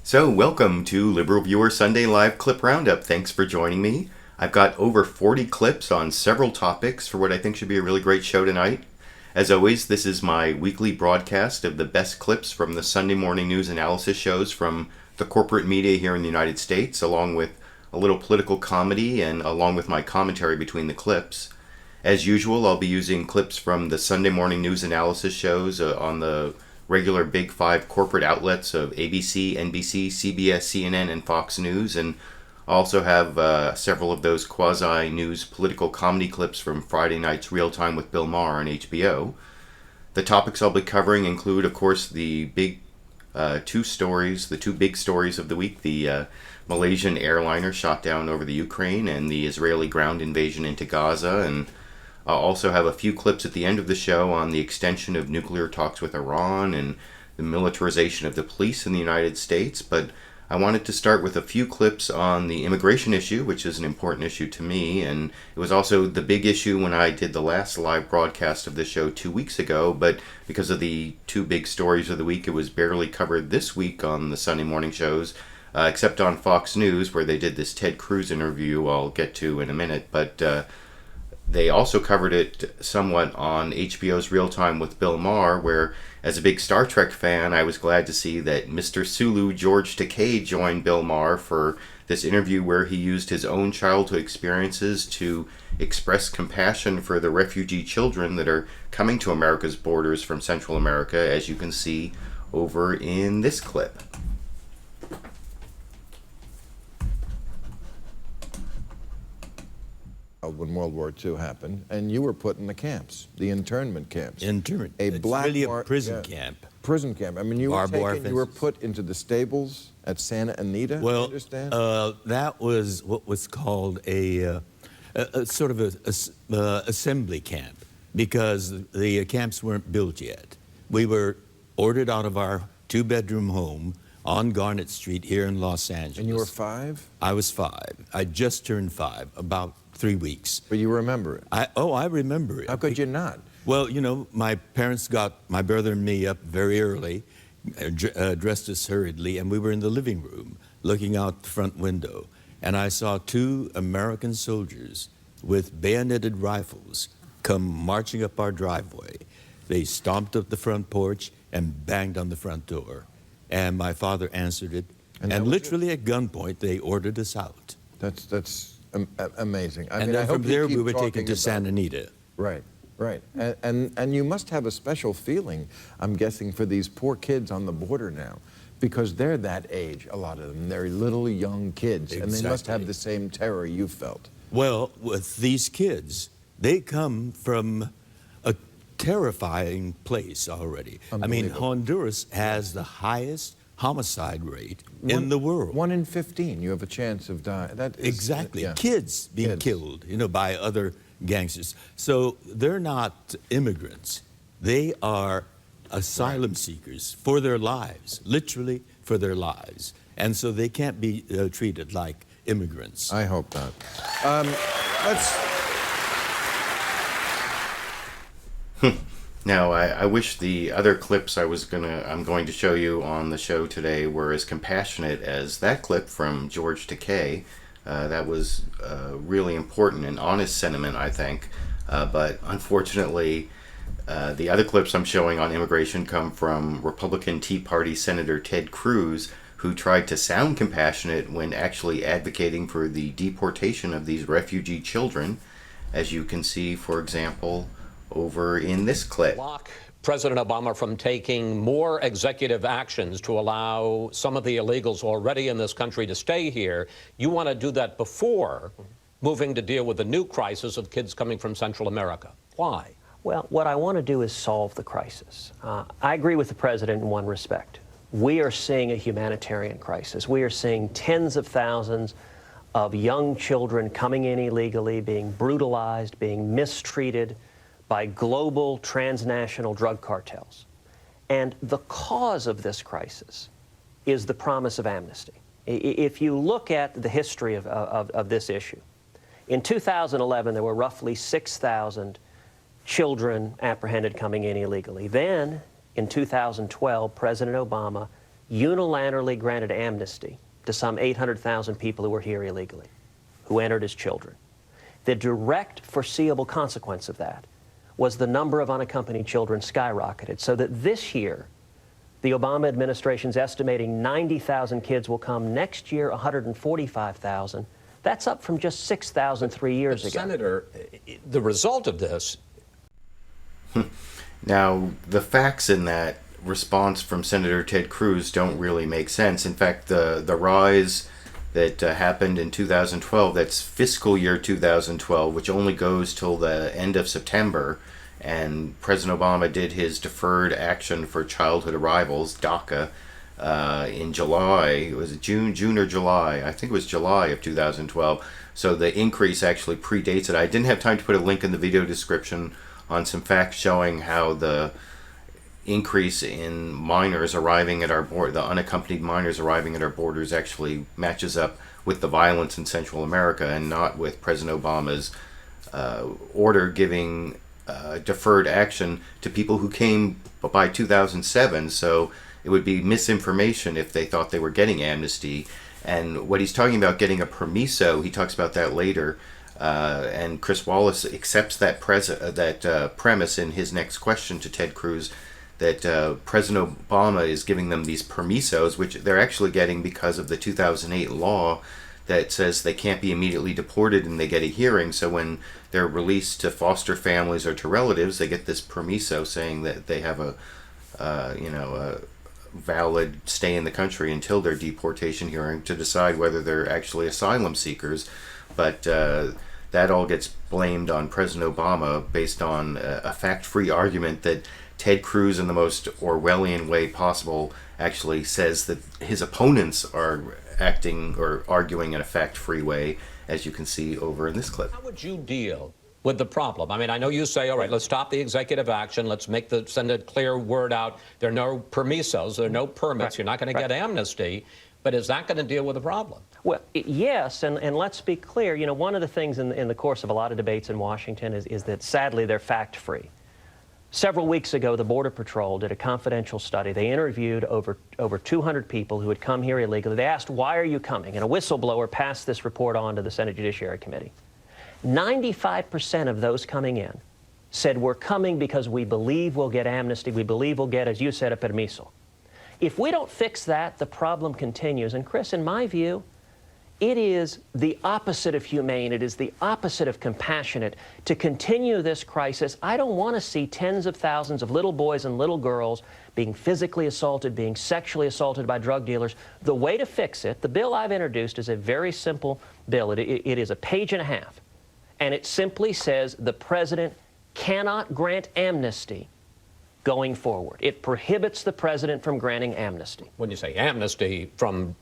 So, welcome to LiberalViewer Sunday Live Clip Roundup. Thanks for joining me. I've got over 40 clips on several topics for what I think should be a really great show tonight. As always, this is my weekly broadcast of the best clips from the Sunday morning news analysis shows from the corporate media here in the United States, along with a little political comedy and along with my commentary between the clips. As usual, I'll be using clips from the Sunday morning news analysis shows on the regular Big Five corporate outlets of ABC, NBC, CBS, CNN, and Fox News, and I also have several of those quasi-news political comedy clips from Friday night's Real Time with Bill Maher on HBO. The topics I'll be covering include, of course, the big two big stories of the week, the Malaysian airliner shot down over the Ukraine and the Israeli ground invasion into Gaza, and I'll also have a few clips at the end of the show on the extension of nuclear talks with Iran and the militarization of the police in the United States. But I wanted to start with a few clips on the immigration issue, which is an important issue to me. And it was also the big issue when I did the last live broadcast of the show 2 weeks ago. But because of the two big stories of the week, it was barely covered this week on the Sunday morning shows, except on Fox News, where they did this Ted Cruz interview I'll get to in a minute. But they also covered it somewhat on HBO's Real Time with Bill Maher, where, as a big Star Trek fan, I was glad to see that Mr. Sulu George Takei joined Bill Maher for this interview where he used his own childhood experiences to express compassion for the refugee children that are coming to America's borders from Central America, as you can see over in this clip. When World War II happened, and you were put in the camps, the internment camps. Internment. It's really a prison camp. Prison camp. I mean, you were put into the stables at Santa Anita, I understand? That was what was called a sort of a assembly camp, because the camps weren't built yet. We were ordered out of our two-bedroom home on Garnet Street here in Los Angeles. And you were 5? I was 5. I just turned 5, about 3 weeks. But you remember it? I remember it. How could you not? Well, you know, my parents got my brother and me up very early, dressed us hurriedly, and we were in the living room looking out the front window. And I saw 2 American soldiers with bayoneted rifles come marching up our driveway. They stomped up the front porch and banged on the front door. And my father answered it. And literally at gunpoint, they ordered us out. That's amazing. I mean, then from there, we were taken to Santa Anita. Right. And you must have a special feeling, I'm guessing, for these poor kids on the border now, because they're that age, a lot of them. They're little young kids, and they must have the same terror you felt. Well, with these kids, they come from a terrifying place already. I mean, Honduras has the highest homicide rate in the world. 1 in 15, you have a chance of dying. Exactly. Kids being killed, by other gangsters. So they're not immigrants. They are asylum seekers for their lives, literally for their lives. And so they can't be treated like immigrants. I hope not. Now, I wish the other clips I'm going to show you on the show today were as compassionate as that clip from George Takei. That was really important and honest sentiment, I think. But unfortunately, the other clips I'm showing on immigration come from Republican Tea Party Senator Ted Cruz, who tried to sound compassionate when actually advocating for the deportation of these refugee children, as you can see, for example, over in this clip. Block President Obama from taking more executive actions to allow some of the illegals already in this country to stay here. You want to do that before moving to deal with the new crisis of kids coming from Central America. Why? Well, what I want to do is solve the crisis. I agree with the president in one respect. We are seeing a humanitarian crisis. We are seeing tens of thousands of young children coming in illegally, being brutalized, being mistreated by global transnational drug cartels. And the cause of this crisis is the promise of amnesty. If you look at the history of this issue, in 2011, there were roughly 6,000 children apprehended coming in illegally. Then, in 2012, President Obama unilaterally granted amnesty to some 800,000 people who were here illegally, who entered as children. The direct foreseeable consequence of that was the number of unaccompanied children skyrocketed, so that this year, the Obama administration's estimating 90,000 kids will come. Next year, 145,000. That's up from just 6,000 3 years ago. Senator, the result of this... Now, the facts in that response from Senator Ted Cruz don't really make sense. In fact, the rise that happened in 2012, that's fiscal year 2012, which only goes till the end of September, and President Obama did his Deferred Action for Childhood Arrivals, DACA, in July. It was June or July. I think it was July of 2012. So the increase actually predates it. I didn't have time to put a link in the video description on some facts showing how the increase in minors arriving at our border, the unaccompanied minors arriving at our borders, actually matches up with the violence in Central America and not with President Obama's order giving deferred action to people who came by 2007. So it would be misinformation if they thought they were getting amnesty. And what he's talking about getting a permiso, he talks about that later. And Chris Wallace accepts that premise in his next question to Ted Cruz, that President Obama is giving them these permisos, which they're actually getting because of the 2008 law that says they can't be immediately deported and they get a hearing. So when they're released to foster families or to relatives, they get this permiso saying that they have a valid stay in the country until their deportation hearing to decide whether they're actually asylum seekers. But that all gets blamed on President Obama based on a fact-free argument that Ted Cruz, in the most Orwellian way possible, actually says that his opponents are acting or arguing in a fact-free way, as you can see over in this clip. How would you deal with the problem? I mean, I know you say, all right, let's stop the executive action. Let's send a clear word out. There are no permisos. There are no permits. Right. You're not going to get amnesty. But is that going to deal with the problem? Well, yes, and let's be clear. You know, one of the things in the course of a lot of debates in Washington is that, sadly, they're fact-free. Several weeks ago, the Border Patrol did a confidential study. They interviewed over 200 people who had come here illegally. They asked, why are you coming? And a whistleblower passed this report on to the Senate Judiciary Committee. 95% of those coming in said, we're coming because we believe we'll get amnesty. We believe we'll get, as you said, a permiso. If we don't fix that, the problem continues. And Chris, in my view, it is the opposite of humane. It is the opposite of compassionate to continue this crisis. I don't want to see tens of thousands of little boys and little girls being physically assaulted, being sexually assaulted by drug dealers. The way to fix it, the bill I've introduced is a very simple bill. It is a page and a half. And it simply says the president cannot grant amnesty going forward. It prohibits the president from granting amnesty. When you say amnesty, from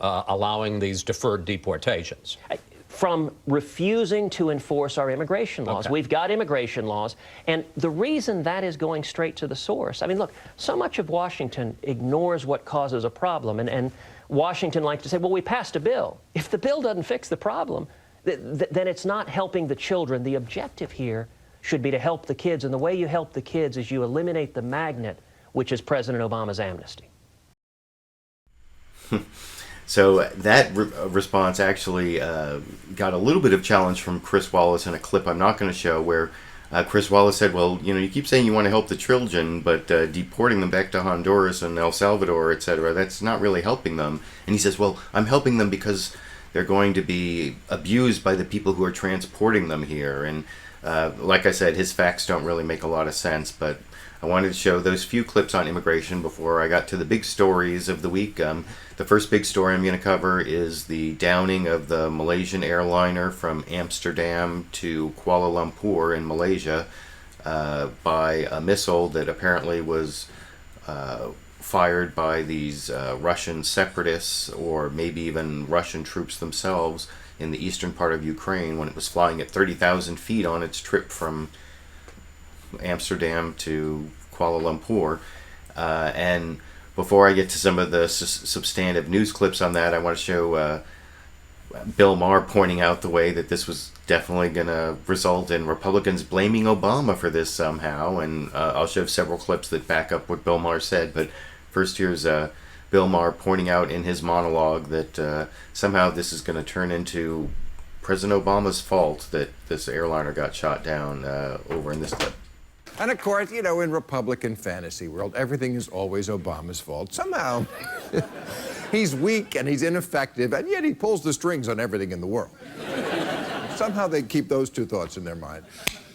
allowing these deferred deportations? From refusing to enforce our immigration laws. Okay. We've got immigration laws, and the reason that is going straight to the source. I mean, look, so much of Washington ignores what causes a problem, and Washington likes to say, well, we passed a bill. If the bill doesn't fix the problem, then it's not helping the children. The objective here should be to help the kids, and the way you help the kids is you eliminate the magnet, which is President Obama's amnesty. So that response actually got a little bit of challenge from Chris Wallace in a clip I'm not going to show, where Chris Wallace said, well, you know, you keep saying you want to help the children, but deporting them back to Honduras and El Salvador, etc., that's not really helping them. And he says, well, I'm helping them because they're going to be abused by the people who are transporting them here. And like I said, his facts don't really make a lot of sense, but I wanted to show those few clips on immigration before I got to the big stories of the week. The first big story I'm going to cover is the downing of the Malaysian airliner from Amsterdam to Kuala Lumpur in Malaysia by a missile that apparently was fired by these Russian separatists, or maybe even Russian troops themselves, in the eastern part of Ukraine when it was flying at 30,000 feet on its trip from Amsterdam to Kuala Lumpur. And before I get to some of the substantive news clips on that, I want to show Bill Maher pointing out the way that this was definitely going to result in Republicans blaming Obama for this somehow. And I'll show several clips that back up what Bill Maher said. But first, here's Bill Maher pointing out in his monologue that somehow this is going to turn into President Obama's fault that this airliner got shot down over in this clip. And of course, you know, in Republican fantasy world, everything is always Obama's fault. Somehow, he's weak and he's ineffective, and yet he pulls the strings on everything in the world. Somehow they keep those two thoughts in their mind.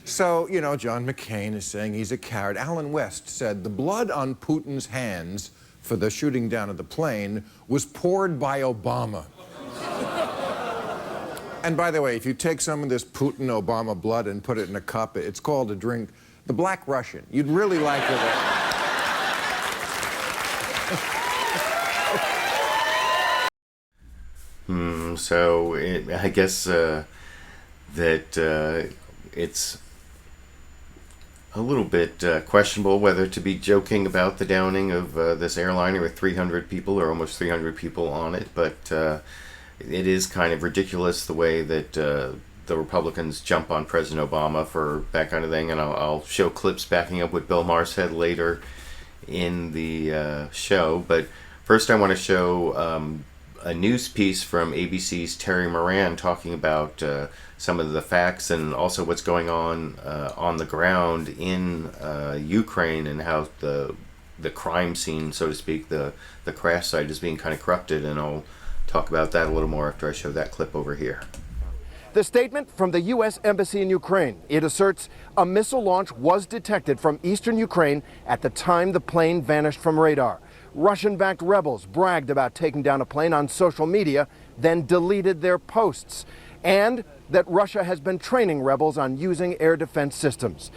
So, you know, John McCain is saying he's a coward. Alan West said the blood on Putin's hands for the shooting down of the plane was poured by Obama. And by the way, if you take some of this Putin-Obama blood and put it in a cup, it's called a drink, the Black Russian. You'd really like it. So I guess that it's a little bit questionable whether to be joking about the downing of this airliner with 300 people or almost 300 people on it, but it is kind of ridiculous the way that the Republicans jump on President Obama for that kind of thing, and I'll show clips backing up what Bill Maher said later in the show. But first I want to show a news piece from ABC's Terry Moran talking about some of the facts and also what's going on the ground in Ukraine, and how the crime scene, so to speak, the crash site is being kind of corrupted, and I'll talk about that a little more after I show that clip over here. The statement from the U.S. Embassy in Ukraine. It asserts a missile launch was detected from eastern Ukraine at the time the plane vanished from radar. Russian-backed rebels bragged about taking down a plane on social media, then deleted their posts, and that Russia has been training rebels on using air defense systems.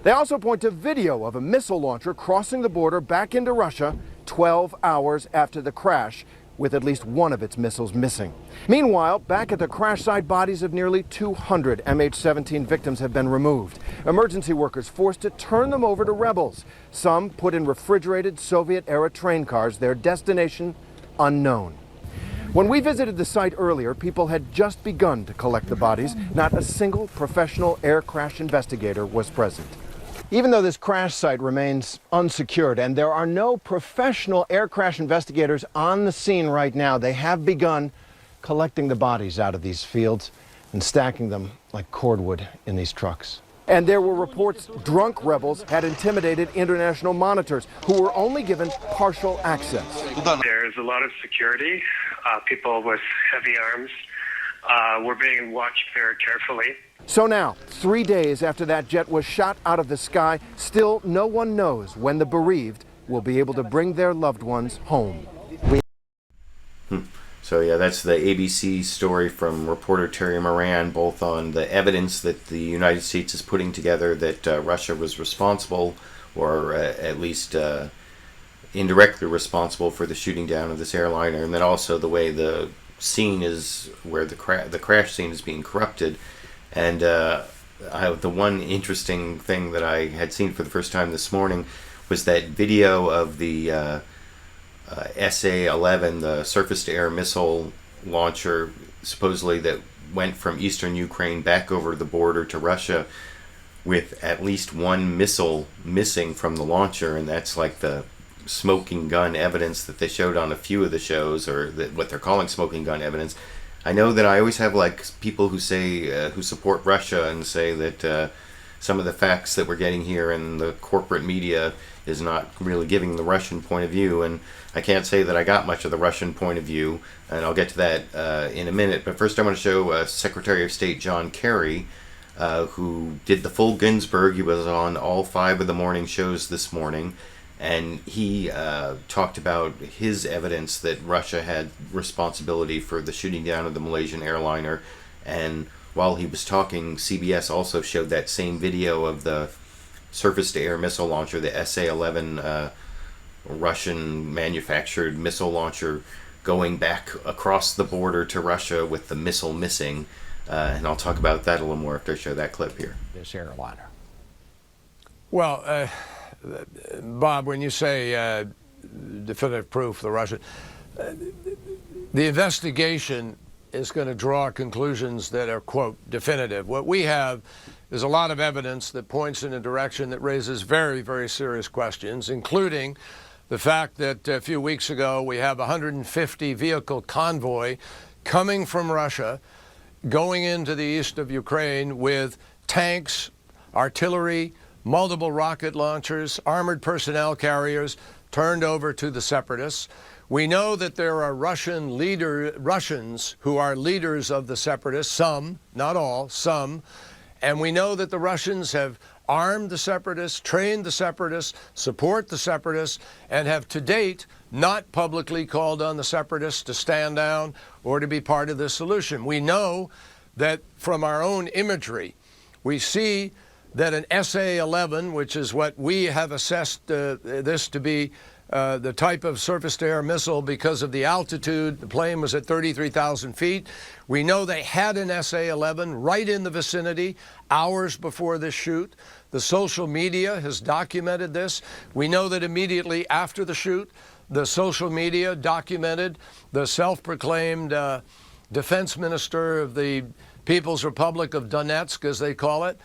They also point to video of a missile launcher crossing the border back into Russia 12 hours after the crash, with at least one of its missiles missing. Meanwhile, back at the crash site, bodies of nearly 200 MH17 victims have been removed. Emergency workers forced to turn them over to rebels. Some put in refrigerated Soviet-era train cars, their destination unknown. When we visited the site earlier, people had just begun to collect the bodies. Not a single professional air crash investigator was present. Even though this crash site remains unsecured and there are no professional air crash investigators on the scene right now, they have begun collecting the bodies out of these fields and stacking them like cordwood in these trucks. And there were reports drunk rebels had intimidated international monitors who were only given partial access. There's a lot of security, people with heavy arms. We're being watched very carefully. So now, 3 days after that jet was shot out of the sky, still no one knows when the bereaved will be able to bring their loved ones home. So yeah, that's the ABC story from reporter Terry Moran, both on the evidence that the United States is putting together that Russia was responsible, or at least indirectly responsible for the shooting down of this airliner, and then also the way the scene is, where the crash scene is being corrupted. And the one interesting thing that I had seen for the first time this morning was that video of the SA-11, the surface-to-air missile launcher, supposedly that went from eastern Ukraine back over the border to Russia, with at least one missile missing from the launcher, and that's like the smoking gun evidence that they showed on a few of the shows, or what they're calling smoking gun evidence. I know that I always have like people who say who support Russia and say that some of the facts that we're getting here in the corporate media is not really giving the Russian point of view, and I can't say that I got much of the Russian point of view, and I'll get to that in a minute. But first I want to show Secretary of State John Kerry, who did the full Ginsburg. He was on all 5 of the morning shows this morning, and he talked about his evidence that Russia had responsibility for the shooting down of the Malaysian airliner. And while he was talking, CBS also showed that same video of the surface-to-air missile launcher, the SA-11 Russian-manufactured missile launcher, going back across the border to Russia with the missile missing. And I'll talk about that a little more after I show that clip here. This airliner. Well, Bob, when you say definitive proof, the Russian, the investigation is going to draw conclusions that are, quote, definitive. What we have is a lot of evidence that points in a direction that raises very, very serious questions, including the fact that a few weeks ago we have a 150 vehicle convoy coming from Russia, going into the east of Ukraine with tanks, artillery, multiple rocket launchers, armored personnel carriers turned over to the separatists. We know that there are Russians who are leaders of the separatists, some, not all, some. And we know that the Russians have armed the separatists, trained the separatists, support the separatists, and have to date not publicly called on the separatists to stand down or to be part of the solution. We know that from our own imagery, we see that an SA-11, which is what we have assessed this to be, the type of surface-to-air missile because of the altitude. The plane was at 33,000 feet. We know they had an SA-11 right in the vicinity hours before this shoot. The social media has documented this. We know that immediately after the shoot, the social media documented the self-proclaimed defense minister of the People's Republic of Donetsk, as they call it.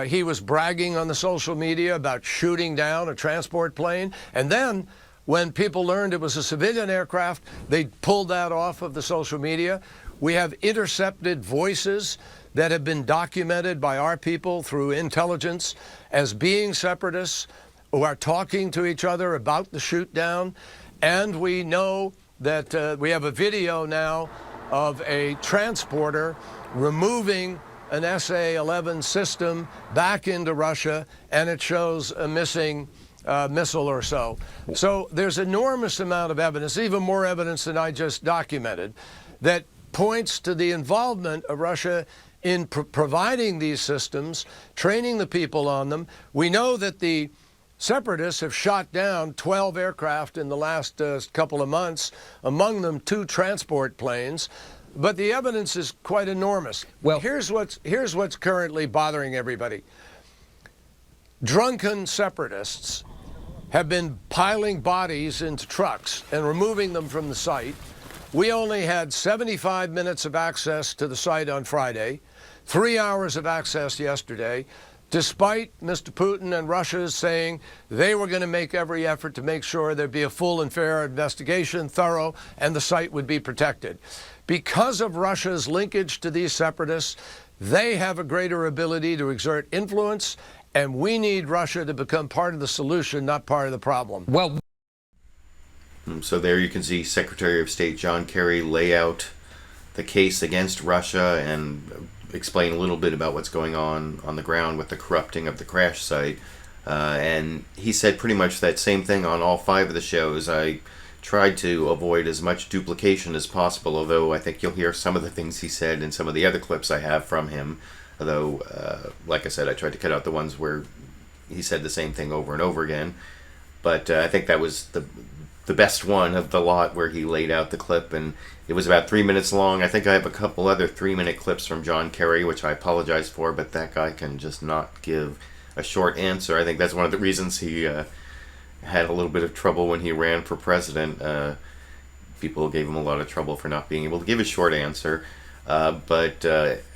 He was bragging on the social media about shooting down a transport plane. And then when people learned it was a civilian aircraft, they pulled that off of the social media. We have intercepted voices that have been documented by our people through intelligence as being separatists who are talking to each other about the shoot down. And we know that we have a video now of a transporter removing an SA-11 system back into Russia, and it shows a missing missile or so. So there's enormous amount of evidence, even more evidence than I just documented, that points to the involvement of Russia in providing these systems, training the people on them. We know that the separatists have shot down 12 aircraft in the last couple of months, among them 2 transport planes. But the evidence is quite enormous. Well, here's what's currently bothering everybody. Drunken separatists have been piling bodies into trucks and removing them from the site. We only had 75 minutes of access to the site on Friday, 3 hours of access yesterday, despite Mr. Putin and Russia saying they were going to make every effort to make sure there'd be a full and fair investigation, thorough, and the site would be protected. Because of Russia's linkage to these separatists, they have a greater ability to exert influence, and we need Russia to become part of the solution, not part of the problem. Well, so there you can see Secretary of State John Kerry lay out the case against Russia and explain a little bit about what's going on the ground with the corrupting of the crash site. And he said pretty much that same thing on all 5 of the shows. I tried to avoid as much duplication as possible, although I think you'll hear some of the things he said in some of the other clips I have from him. Although, like I said, I tried to cut out the ones where he said the same thing over and over again. But I think that was the best one of the lot where he laid out the clip, and it was about 3 minutes long. I think I have a couple other 3-minute clips from John Kerry, which I apologize for, but that guy can just not give a short answer. I think that's one of the reasons he had a little bit of trouble when he ran for president. People gave him a lot of trouble for not being able to give a short answer. But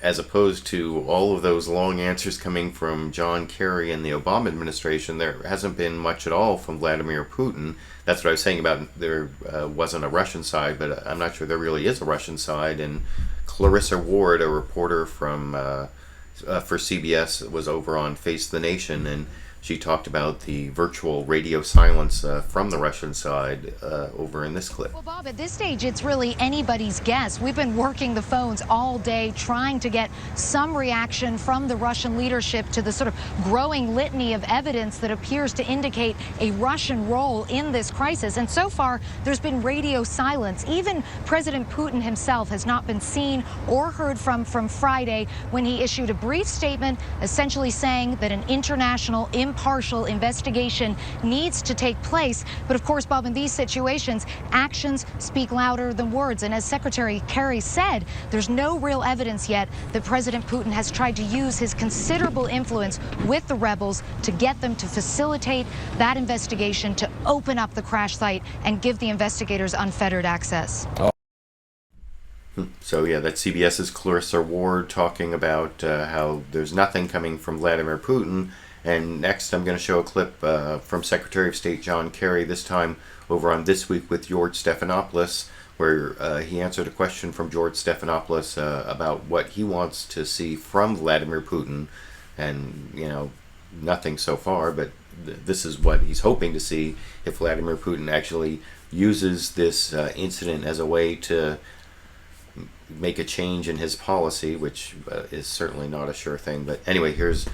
as opposed to all of those long answers coming from John Kerry and the Obama administration, there hasn't been much at all from Vladimir Putin. That's what I was saying about there wasn't a Russian side, but I'm not sure there really is a Russian side. And Clarissa Ward, a reporter from for CBS, was over on Face the Nation, and she talked about the virtual radio silence from the Russian side over in this clip. Well, Bob, at this stage, it's really anybody's guess. We've been working the phones all day trying to get some reaction from the Russian leadership to the sort of growing litany of evidence that appears to indicate a Russian role in this crisis. And so far, there's been radio silence. Even President Putin himself has not been seen or heard from Friday, when he issued a brief statement essentially saying that an international impartial investigation needs to take place. But of course, Bob, in these situations, actions speak louder than words. And as Secretary Kerry said, there's no real evidence yet that President Putin has tried to use his considerable influence with the rebels to get them to facilitate that investigation, to open up the crash site and give the investigators unfettered access. So yeah, that's CBS's Clarissa Ward talking about how there's nothing coming from Vladimir Putin. And next, I'm going to show a clip from Secretary of State John Kerry, this time over on This Week with George Stephanopoulos, where he answered a question from George Stephanopoulos about what he wants to see from Vladimir Putin. And, you know, nothing so far, but this is what he's hoping to see if Vladimir Putin actually uses this incident as a way to make a change in his policy, which is certainly not a sure thing. But anyway, here's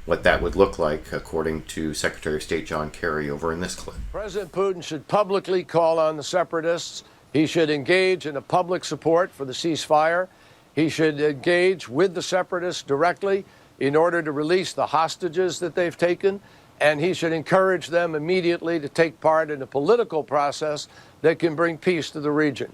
what that would look like, according to Secretary of State John Kerry over in this clip. President Putin should publicly call on the separatists. He should engage in a public support for the ceasefire. He should engage with the separatists directly in order to release the hostages that they've taken. And he should encourage them immediately to take part in a political process that can bring peace to the region.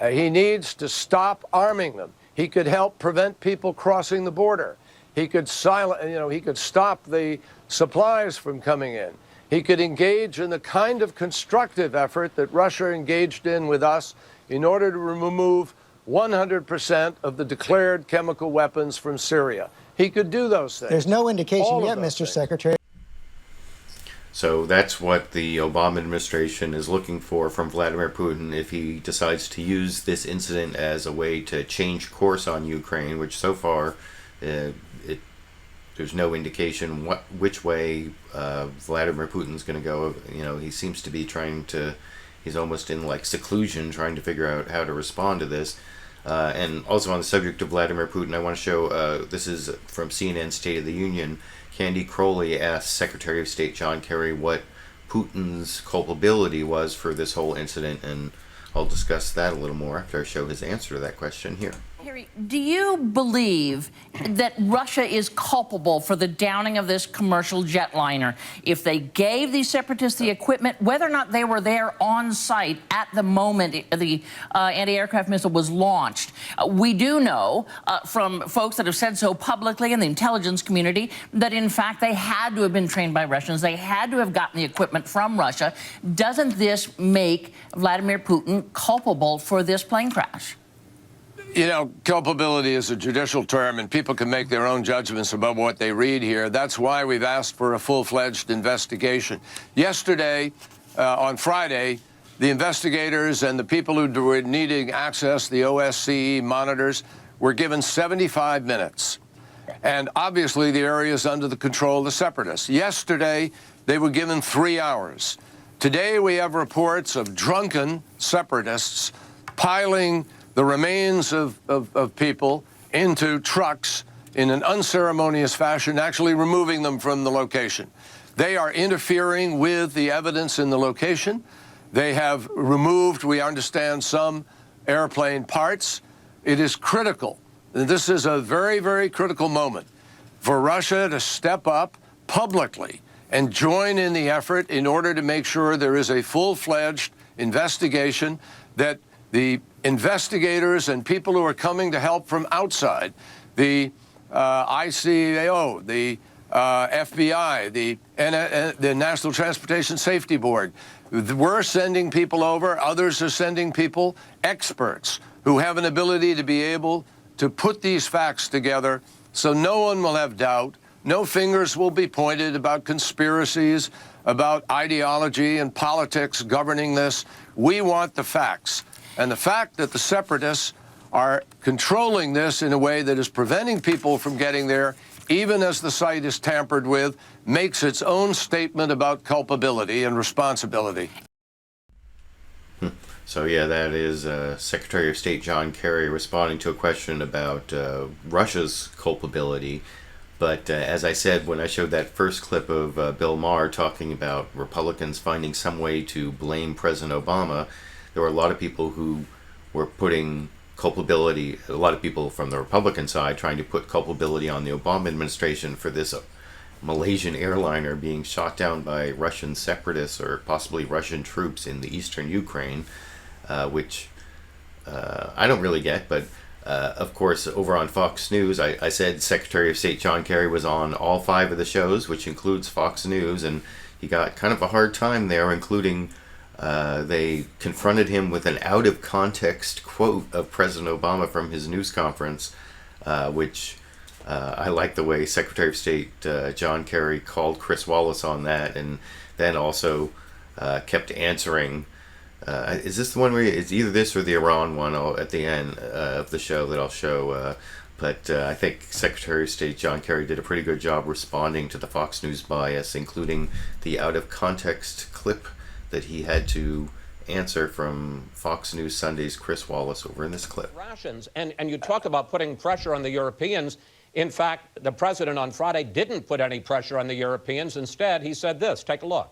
He needs to stop arming them. He could help prevent people crossing the border. He could he could stop the supplies from coming in. He could engage in the kind of constructive effort that Russia engaged in with us in order to remove 100% of the declared chemical weapons from Syria. He could do those things. There's no indication yet, Mr. Secretary. So that's what the Obama administration is looking for from Vladimir Putin if he decides to use this incident as a way to change course on Ukraine, which so far there's no indication which way Vladimir Putin's going to go. You know, he seems to be he's almost in like seclusion, trying to figure out how to respond to this. And also on the subject of Vladimir Putin, I want to show, this is from CNN State of the Union. Candy Crowley asked Secretary of State John Kerry what Putin's culpability was for this whole incident, and I'll discuss that a little more after I show his answer to that question here. Kerry, do you believe that Russia is culpable for the downing of this commercial jetliner? If they gave these separatists the equipment, whether or not they were there on site at the moment the anti-aircraft missile was launched, we do know from folks that have said so publicly in the intelligence community that, in fact, they had to have been trained by Russians. They had to have gotten the equipment from Russia. Doesn't this make Vladimir Putin culpable for this plane crash? You know, culpability is a judicial term, and people can make their own judgments about what they read here. That's why we've asked for a full-fledged investigation. Yesterday, on Friday, the investigators and the people who were needing access, the OSCE monitors, were given 75 minutes. And obviously, the area is under the control of the separatists. Yesterday, they were given 3 hours. Today, we have reports of drunken separatists piling the remains of people into trucks in an unceremonious fashion, actually removing them from the location. They are interfering with the evidence in the location. They have removed, we understand, some airplane parts. It is critical. This is a very, very critical moment for Russia to step up publicly and join in the effort in order to make sure there is a full-fledged investigation, that the investigators and people who are coming to help from outside, the ICAO, the FBI, the National Transportation Safety Board, we're sending people over, others are sending people, experts who have an ability to be able to put these facts together so no one will have doubt, no fingers will be pointed about conspiracies, about ideology and politics governing this. We want the facts. And the fact that the separatists are controlling this in a way that is preventing people from getting there, even as the site is tampered with, makes its own statement about culpability and responsibility. So yeah, that is Secretary of State John Kerry responding to a question about Russia's culpability. But as I said when I showed that first clip of Bill Maher talking about Republicans finding some way to blame President Obama, there were a lot of people who were putting culpability, a lot of people from the Republican side trying to put culpability on the Obama administration for this Malaysian airliner being shot down by Russian separatists or possibly Russian troops in the eastern Ukraine, which I don't really get. But of course, over on Fox News, I said Secretary of State John Kerry was on all 5 of the shows, which includes Fox News, and he got kind of a hard time there, including they confronted him with an out-of-context quote of President Obama from his news conference, which I like the way Secretary of State John Kerry called Chris Wallace on that, and then also kept answering. Is this the one where it's either this or the Iran one at the end of the show that I'll show? But I think Secretary of State John Kerry did a pretty good job responding to the Fox News bias, including the out-of-context clip that he had to answer from Fox News Sunday's Chris Wallace over in this clip. Rations, and you talk about putting pressure on the Europeans. In fact, the president on Friday didn't put any pressure on the Europeans. Instead, he said this. Take a look.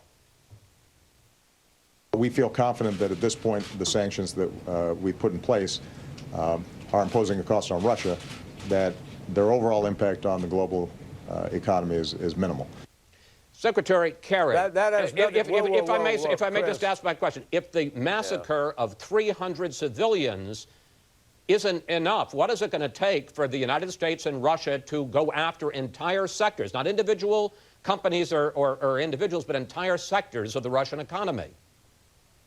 We feel confident that at this point, the sanctions that we put in place are imposing a cost on Russia, that their overall impact on the global economy is minimal. Secretary Kerry, if I may just ask my question, if the massacre of 300 civilians isn't enough, what is it going to take for the United States and Russia to go after entire sectors, not individual companies or individuals, but entire sectors of the Russian economy?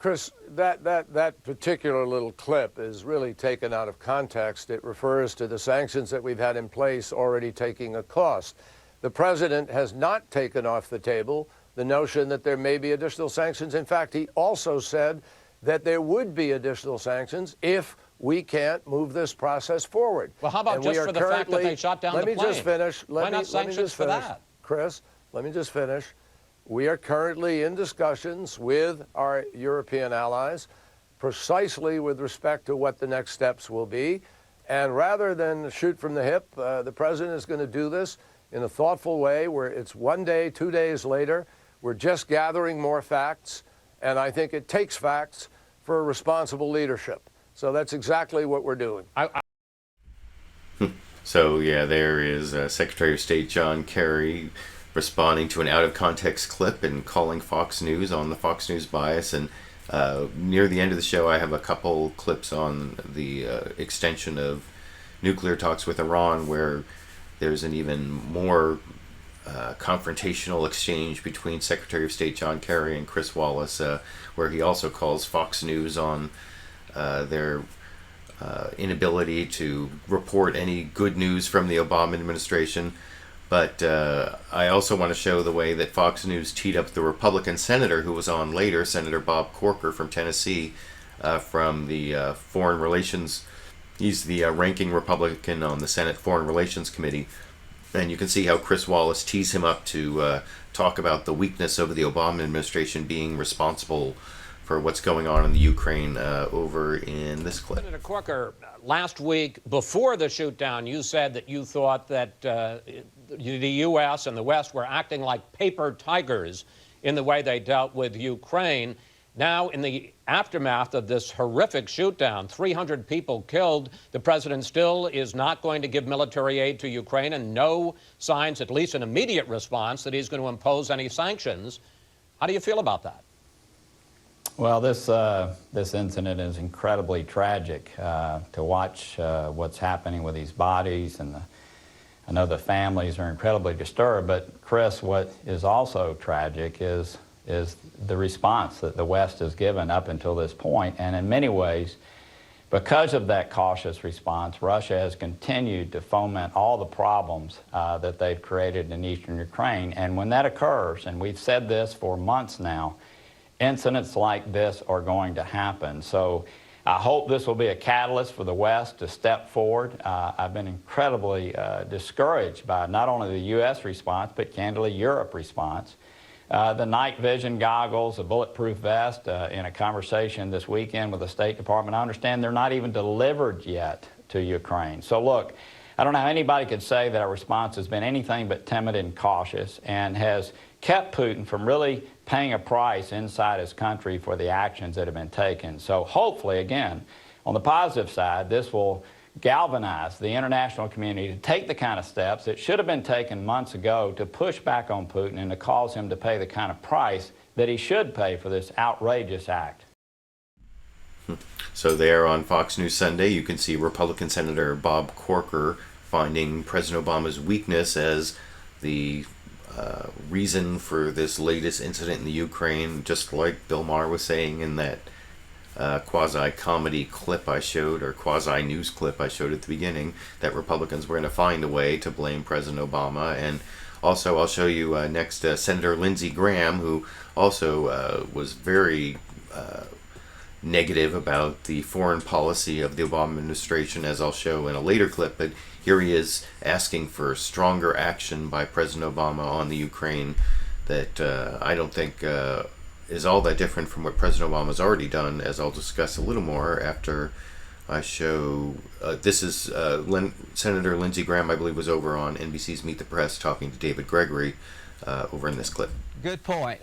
Chris, that particular little clip is really taken out of context. It refers to the sanctions that we've had in place already taking a cost. The president has not taken off the table the notion that there may be additional sanctions. In fact, he also said that there would be additional sanctions if we can't move this process forward. Well, how about just for the fact that they shot down the plane? Let me just finish. Why not sanctions for that? Chris, let me just finish. We are currently in discussions with our European allies precisely with respect to what the next steps will be. And rather than shoot from the hip, the president is going to do this in a thoughtful way where it's 1 day, 2 days later. We're just gathering more facts, and I think it takes facts for responsible leadership. So that's exactly what we're doing. So, yeah, there is Secretary of State John Kerry responding to an out-of-context clip and calling Fox News on the Fox News bias. And near the end of the show, I have a couple clips on the extension of nuclear talks with Iran, where there's an even more confrontational exchange between Secretary of State John Kerry and Chris Wallace, where he also calls Fox News on their inability to report any good news from the Obama administration. But I also want to show the way that Fox News teed up the Republican senator who was on later, Senator Bob Corker from Tennessee, from the Foreign Relations. He's the ranking Republican on the Senate Foreign Relations Committee. And you can see how Chris Wallace tees him up to talk about the weakness of the Obama administration being responsible for what's going on in the Ukraine over in this clip. Senator Corker, last week, before the shoot-down, you said that you thought that the U.S. and the West were acting like paper tigers in the way they dealt with Ukraine. Now, in the aftermath of this horrific shoot-down, 300 people killed, the president still is not going to give military aid to Ukraine, and no signs, at least an immediate response, that he's going to impose any sanctions. How do you feel about that? Well, this incident is incredibly tragic. To watch what's happening with these bodies, and I know the families are incredibly disturbed, but Chris, what is also tragic is the response that the West has given up until this point. And in many ways, because of that cautious response, Russia has continued to foment all the problems that they've created in eastern Ukraine. And when that occurs, and we've said this for months now, incidents like this are going to happen. So I hope this will be a catalyst for the West to step forward. I've been incredibly discouraged by not only the U.S. response, but candidly Europe response. The night vision goggles, a bulletproof vest, in a conversation this weekend with the State Department, I understand they're not even delivered yet to Ukraine. So look, I don't know how anybody could say that our response has been anything but timid and cautious and has kept Putin from really paying a price inside his country for the actions that have been taken. So hopefully, again, on the positive side, this will galvanize the international community to take the kind of steps that should have been taken months ago to push back on Putin and to cause him to pay the kind of price that he should pay for this outrageous act. So there on Fox News Sunday, you can see Republican Senator Bob Corker finding President Obama's weakness as the reason for this latest incident in the Ukraine, just like Bill Maher was saying in that quasi-comedy clip I showed, or quasi-news clip I showed at the beginning, that Republicans were going to find a way to blame President Obama. And also I'll show you next Senator Lindsey Graham, who also was very negative about the foreign policy of the Obama administration, as I'll show in a later clip. But here he is asking for stronger action by President Obama on the Ukraine that I don't think is all that different from what President Obama's already done, as I'll discuss a little more after I show. This is Senator Lindsey Graham, I believe, was over on NBC's Meet the Press talking to David Gregory over in this clip. Good point.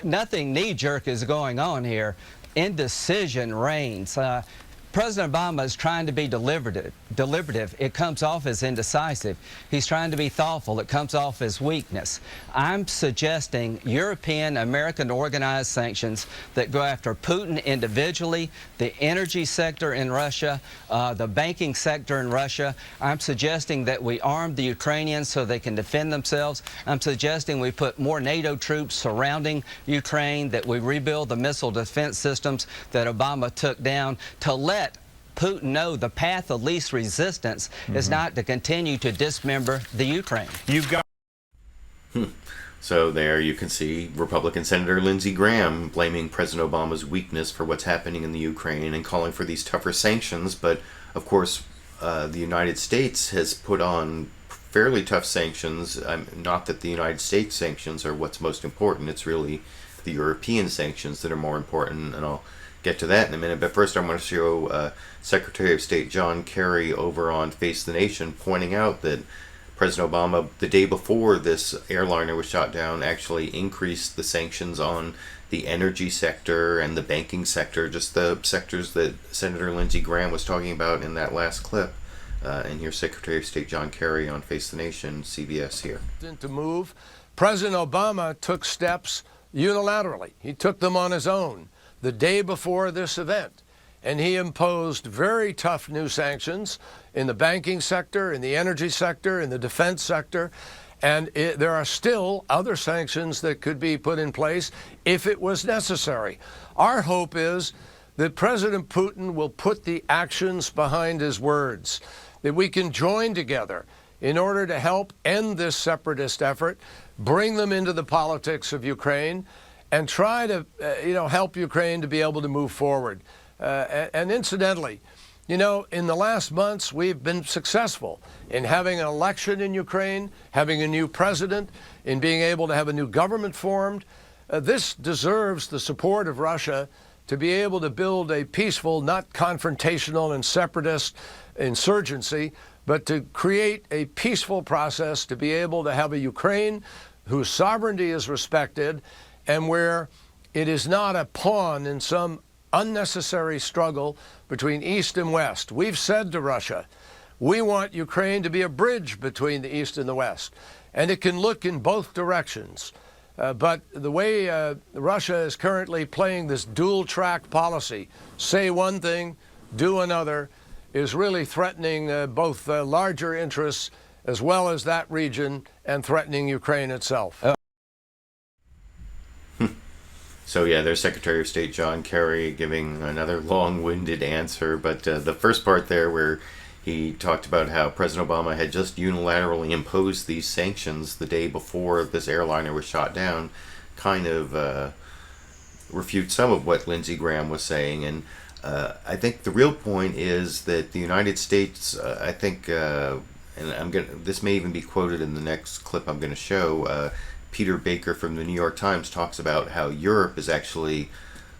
Nothing knee-jerk is going on here. Indecision reigns. President Obama is trying to be deliberative. It comes off as indecisive. He's trying to be thoughtful. It comes off as weakness. I'm suggesting European, American organized sanctions that go after Putin individually, the energy sector in Russia, the banking sector in Russia. I'm suggesting that we arm the Ukrainians so they can defend themselves. I'm suggesting we put more NATO troops surrounding Ukraine, that we rebuild the missile defense systems that Obama took down, to let Putin know the path of least resistance is not to continue to dismember the Ukraine. You've got. So there you can see Republican Senator Lindsey Graham blaming President Obama's weakness for what's happening in the Ukraine and calling for these tougher sanctions. But of course, the United States has put on fairly tough sanctions. Not that the United States sanctions are what's most important. It's really the European sanctions that are more important, and I'll get to that in a minute. But first I want to show Secretary of State John Kerry over on Face the Nation pointing out that President Obama, the day before this airliner was shot down, actually increased the sanctions on the energy sector and the banking sector, just the sectors that Senator Lindsey Graham was talking about in that last clip. And here's Secretary of State John Kerry on Face the Nation, CBS here. To move, President Obama took steps unilaterally. He took them on his own the day before this event, and he imposed very tough new sanctions in the banking sector, in the energy sector, in the defense sector, and there are still other sanctions that could be put in place if it was necessary. Our hope is that President Putin will put the actions behind his words, that we can join together in order to help end this separatist effort, bring them into the politics of Ukraine, and try to, help Ukraine to be able to move forward. And incidentally, in the last months, we've been successful in having an election in Ukraine, having a new president, in being able to have a new government formed. This deserves the support of Russia to be able to build a peaceful, not confrontational and separatist insurgency, but to create a peaceful process to be able to have a Ukraine whose sovereignty is respected and where it is not a pawn in some unnecessary struggle between East and West. We've said to Russia, we want Ukraine to be a bridge between the East and the West, and it can look in both directions. But the way Russia is currently playing this dual-track policy, say one thing, do another, is really threatening both larger interests as well as that region and threatening Ukraine itself. So yeah, there's Secretary of State John Kerry giving another long-winded answer, but the first part there where he talked about how President Obama had just unilaterally imposed these sanctions the day before this airliner was shot down kind of refutes some of what Lindsey Graham was saying. And I think the real point is that the United States, I think, and this may even be quoted in the next clip I'm going to show, Peter Baker from the New York Times talks about how Europe is actually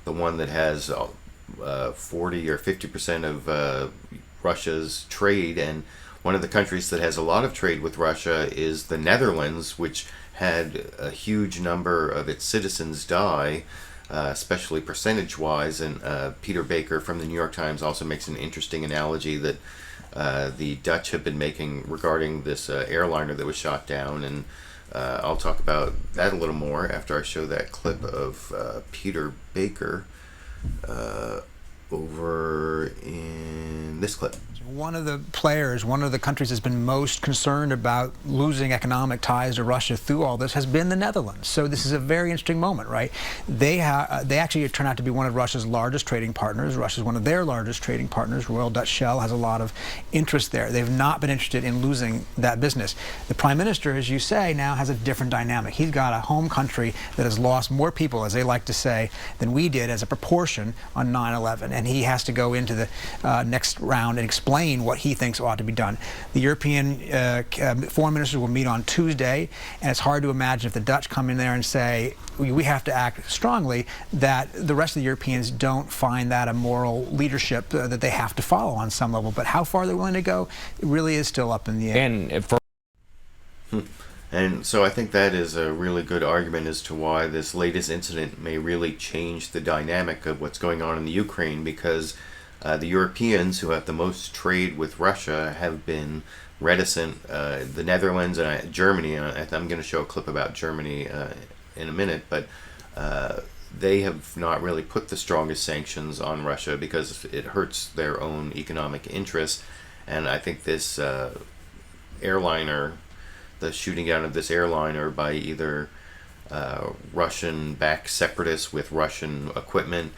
the one that has 40 or 50% of Russia's trade, and one of the countries that has a lot of trade with Russia is the Netherlands, which had a huge number of its citizens die, especially percentage-wise. And Peter Baker from the New York Times also makes an interesting analogy that the Dutch have been making regarding this airliner that was shot down, and I'll talk about that a little more after I show that clip of Peter Baker over in this clip. One of the players, one of the countries that's been most concerned about losing economic ties to Russia through all this has been the Netherlands. So this is a very interesting moment, right? They actually turn out to be one of Russia's largest trading partners. Russia's one of their largest trading partners. Royal Dutch Shell has a lot of interest there. They've not been interested in losing that business. The Prime Minister, as you say, now has a different dynamic. He's got a home country that has lost more people, as they like to say, than we did as a proportion on 9/11. And he has to go into the next round and explain what he thinks ought to be done. The European foreign ministers will meet on Tuesday, and it's hard to imagine if the Dutch come in there and say, we have to act strongly, that the rest of the Europeans don't find that a moral leadership that they have to follow on some level. But how far they're willing to go, it really is still up in the air. And so I think that is a really good argument as to why this latest incident may really change the dynamic of what's going on in the Ukraine, because the Europeans, who have the most trade with Russia, have been reticent. The Netherlands and Germany, I'm going to show a clip about Germany in a minute, but they have not really put the strongest sanctions on Russia because it hurts their own economic interests. And I think this airliner, the shooting down of this airliner by either Russian-backed separatists with Russian equipment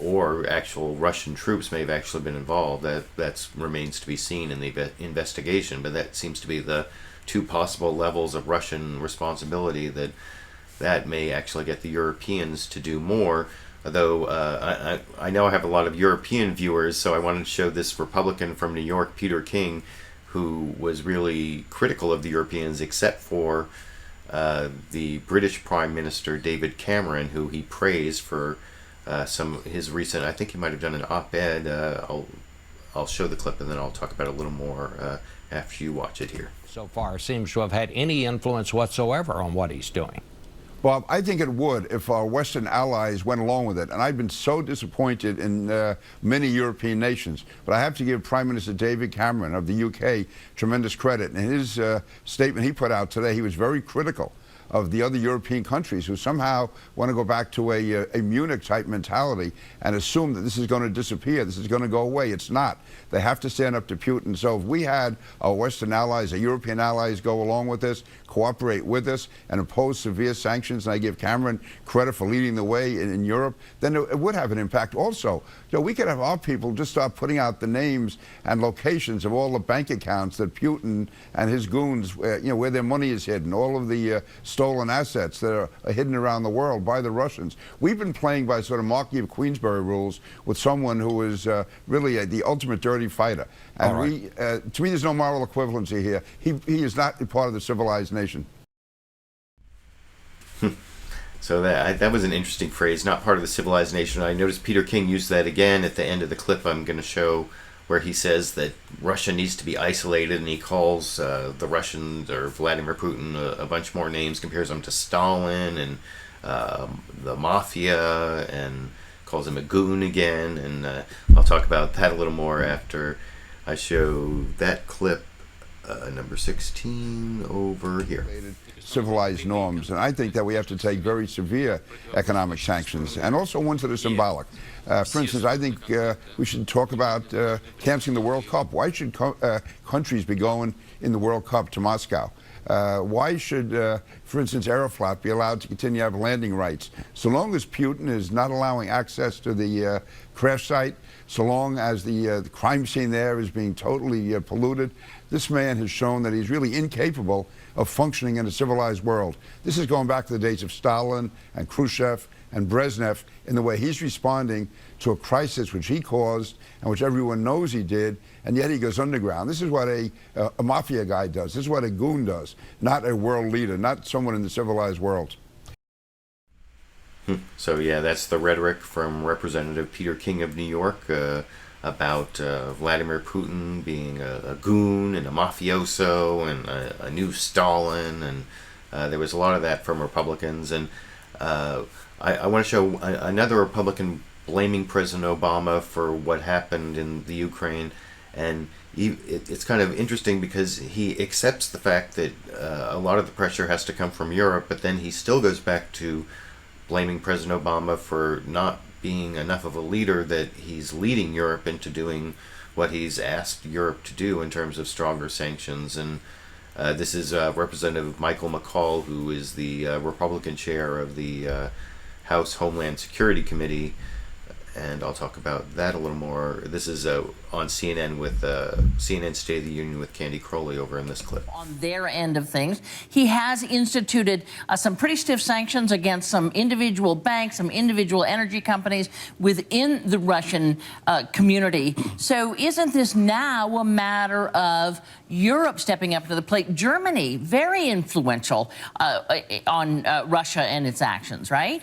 or actual Russian troops may have actually been involved. That remains to be seen in the investigation, but that seems to be the two possible levels of Russian responsibility that may actually get the Europeans to do more. Although I know I have a lot of European viewers, so I wanted to show this Republican from New York, Peter King, who was really critical of the Europeans, except for the British Prime Minister David Cameron, who he praised for his recent, I think he might have done an op-ed. I'll show the clip and then I'll talk about it a little more after you watch it here. So far seems to have had any influence whatsoever on what he's doing. Bob, I think it would if our Western allies went along with it. And I've been so disappointed in many European nations. But I have to give Prime Minister David Cameron of the UK tremendous credit. In his statement he put out today, he was very critical of the other European countries who somehow want to go back to a Munich-type mentality and assume that this is going to disappear, this is going to go away. It's not. They have to stand up to Putin. So if we had our Western allies, our European allies go along with this, cooperate with us, and impose severe sanctions, and I give Cameron credit for leading the way in Europe, then it would have an impact. Also, we could have our people just start putting out the names and locations of all the bank accounts that Putin and his goons, where their money is hidden, all of the stolen assets that are hidden around the world by the Russians. We've been playing by sort of Marquis of Queensberry rules with someone who is really the ultimate dirty fighter. And to me, there's no moral equivalency here. He is not a part of the civilized nation. So that was an interesting phrase, not part of the civilized nation. I noticed Peter King used that again at the end of the clip I'm going to show, where he says that Russia needs to be isolated, and he calls the Russians, or Vladimir Putin, a bunch more names, compares them to Stalin and the mafia, and calls him a goon again. And I'll talk about that a little more after I show that clip, number 16 over here. Civilized norms, and I think that we have to take very severe economic sanctions, and also ones that are symbolic. For instance, I think we should talk about canceling the World Cup. Why should countries be going in the World Cup to Moscow? Why should, for instance, Aeroflot be allowed to continue to have landing rights? So long as Putin is not allowing access to the crash site, so long as the crime scene there is being totally polluted, this man has shown that he's really incapable of functioning in a civilized world. This is going back to the days of Stalin and Khrushchev and Brezhnev in the way he's responding to a crisis which he caused and which everyone knows he did, and yet he goes underground. This is what a mafia guy does. This is what a goon does, not a world leader, not someone in the civilized world. So yeah, that's the rhetoric from Representative Peter King of New York about Vladimir Putin being a goon and a mafioso and a new Stalin, and there was a lot of that from Republicans. And I want to show another Republican blaming President Obama for what happened in the Ukraine, and it's kind of interesting because he accepts the fact that a lot of the pressure has to come from Europe, but then he still goes back to blaming President Obama for not being enough of a leader that he's leading Europe into doing what he's asked Europe to do in terms of stronger sanctions. And this is Representative Michael McCaul, who is the Republican chair of the House Homeland Security Committee, and I'll talk about that a little more. This is on CNN with CNN State of the Union with Candy Crowley over in this clip. On their end of things, he has instituted some pretty stiff sanctions against some individual banks, some individual energy companies within the Russian community. So isn't this now a matter of Europe stepping up to the plate? Germany, very influential on Russia and its actions, right?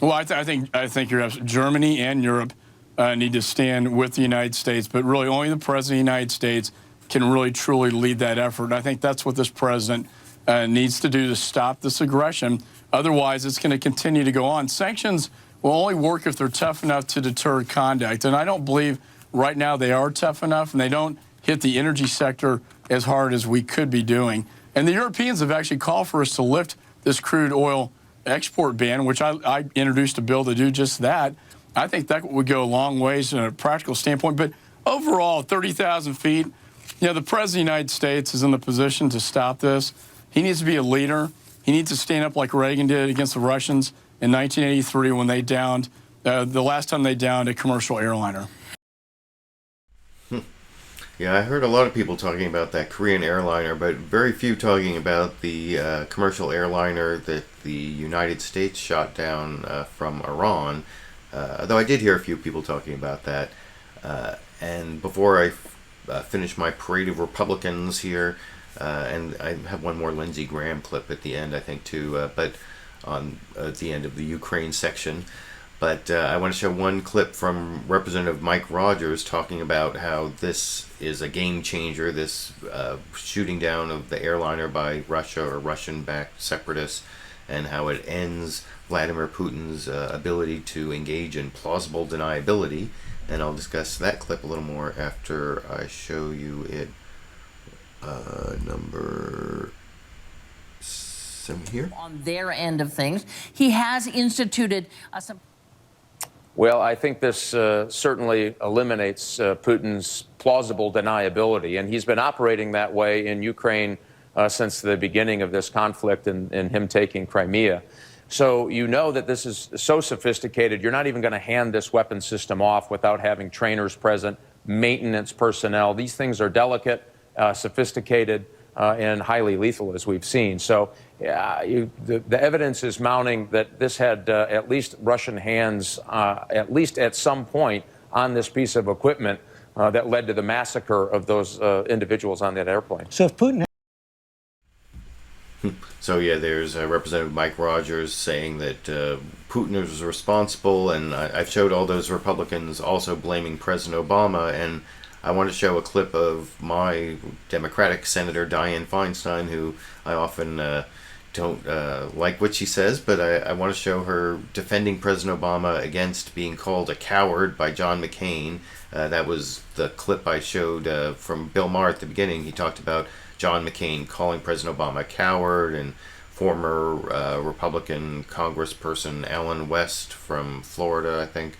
Well, I think you're absolutely. Germany and Europe need to stand with the United States, but really only the President of the United States can really truly lead that effort. And I think that's what this president needs to do to stop this aggression. Otherwise, it's going to continue to go on. Sanctions will only work if they're tough enough to deter conduct. And I don't believe right now they are tough enough, and they don't hit the energy sector as hard as we could be doing. And the Europeans have actually called for us to lift this crude oil export ban, which I introduced a bill to do just that. I think that would go a long ways in a practical standpoint. But overall, 30,000 feet, you know, the President of the United States is in the position to stop this. He needs to be a leader. He needs to stand up like Reagan did against the Russians in 1983 when they downed, the last time they downed a commercial airliner. Yeah, I heard a lot of people talking about that Korean airliner, but very few talking about the commercial airliner that the United States shot down from Iran, though I did hear a few people talking about that. And before I finish my parade of Republicans here, and I have one more Lindsey Graham clip at the end, I think, too, but on at the end of the Ukraine section. But I want to show one clip from Representative Mike Rogers talking about how this is a game changer, this shooting down of the airliner by Russia or Russian-backed separatists, and how it ends Vladimir Putin's ability to engage in plausible deniability. And I'll discuss that clip a little more after I show you it. Number 7 here. On their end of things, he has instituted some... Well, I think this certainly eliminates Putin's plausible deniability, and he's been operating that way in Ukraine since the beginning of this conflict and him taking Crimea. So you know that this is so sophisticated, you're not even going to hand this weapon system off without having trainers present, maintenance personnel. These things are delicate, sophisticated, and highly lethal, as we've seen. So the evidence is mounting that this had at least Russian hands, at least at some point, on this piece of equipment that led to the massacre of those individuals on that airplane. So if Putin... So yeah, there's Representative Mike Rogers saying that Putin is responsible, and I've showed all those Republicans also blaming President Obama, and I want to show a clip of my Democratic Senator Dianne Feinstein, who I often don't like what she says, but I want to show her defending President Obama against being called a coward by John McCain. That was the clip I showed from Bill Maher at the beginning. He talked about John McCain calling President Obama a coward, and former Republican Congressperson Alan West from Florida, I think,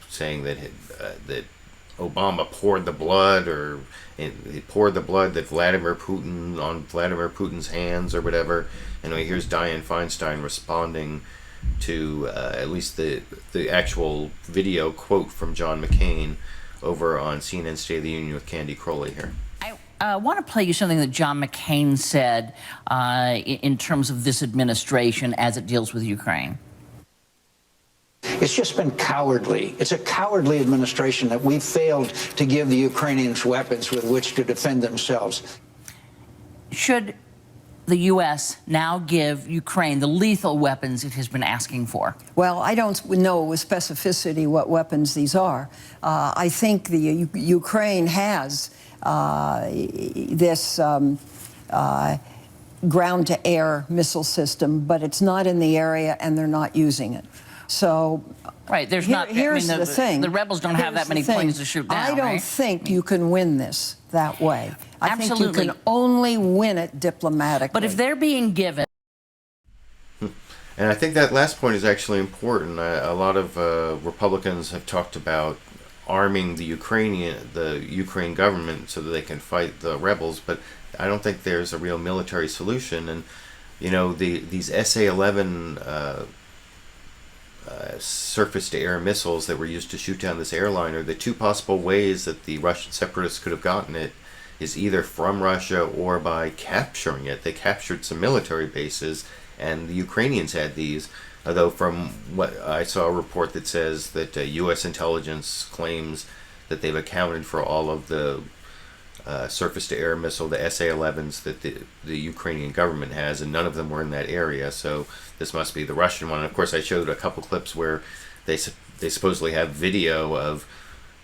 saying that that Obama poured the blood, or he poured the blood that Vladimir Putin's hands, or whatever. Anyway, here's Dianne Feinstein responding to at least the actual video quote from John McCain over on CNN State of the Union with Candy Crowley here. I want to play you something that John McCain said in terms of this administration as it deals with Ukraine. It's just been cowardly. It's a cowardly administration that we failed to give the Ukrainians weapons with which to defend themselves. Should the U.S. now give Ukraine the lethal weapons it has been asking for? Well, I don't know with specificity what weapons these are. I think the Ukraine has this ground-to-air missile system, but it's not in the area and they're not using it. So, right, there's not. Here's I mean, the thing. The rebels don't have that many planes to shoot down. I don't think you can win this that way. I think you can only win it diplomatically. But if they're being given. And I think that last point is actually important. A lot of Republicans have talked about arming the Ukraine government so that they can fight the rebels, but I don't think there's a real military solution. And you know, these SA-11 surface-to-air missiles that were used to shoot down this airliner, the two possible ways that the Russian separatists could have gotten it is either from Russia or by capturing it. They captured some military bases, and the Ukrainians had these, although from what I saw a report that says that U.S. intelligence claims that they've accounted for all of the surface-to-air missile, the SA-11s that the Ukrainian government has, and none of them were in that area, so this must be the Russian one. And of course, I showed a couple clips where they supposedly have video of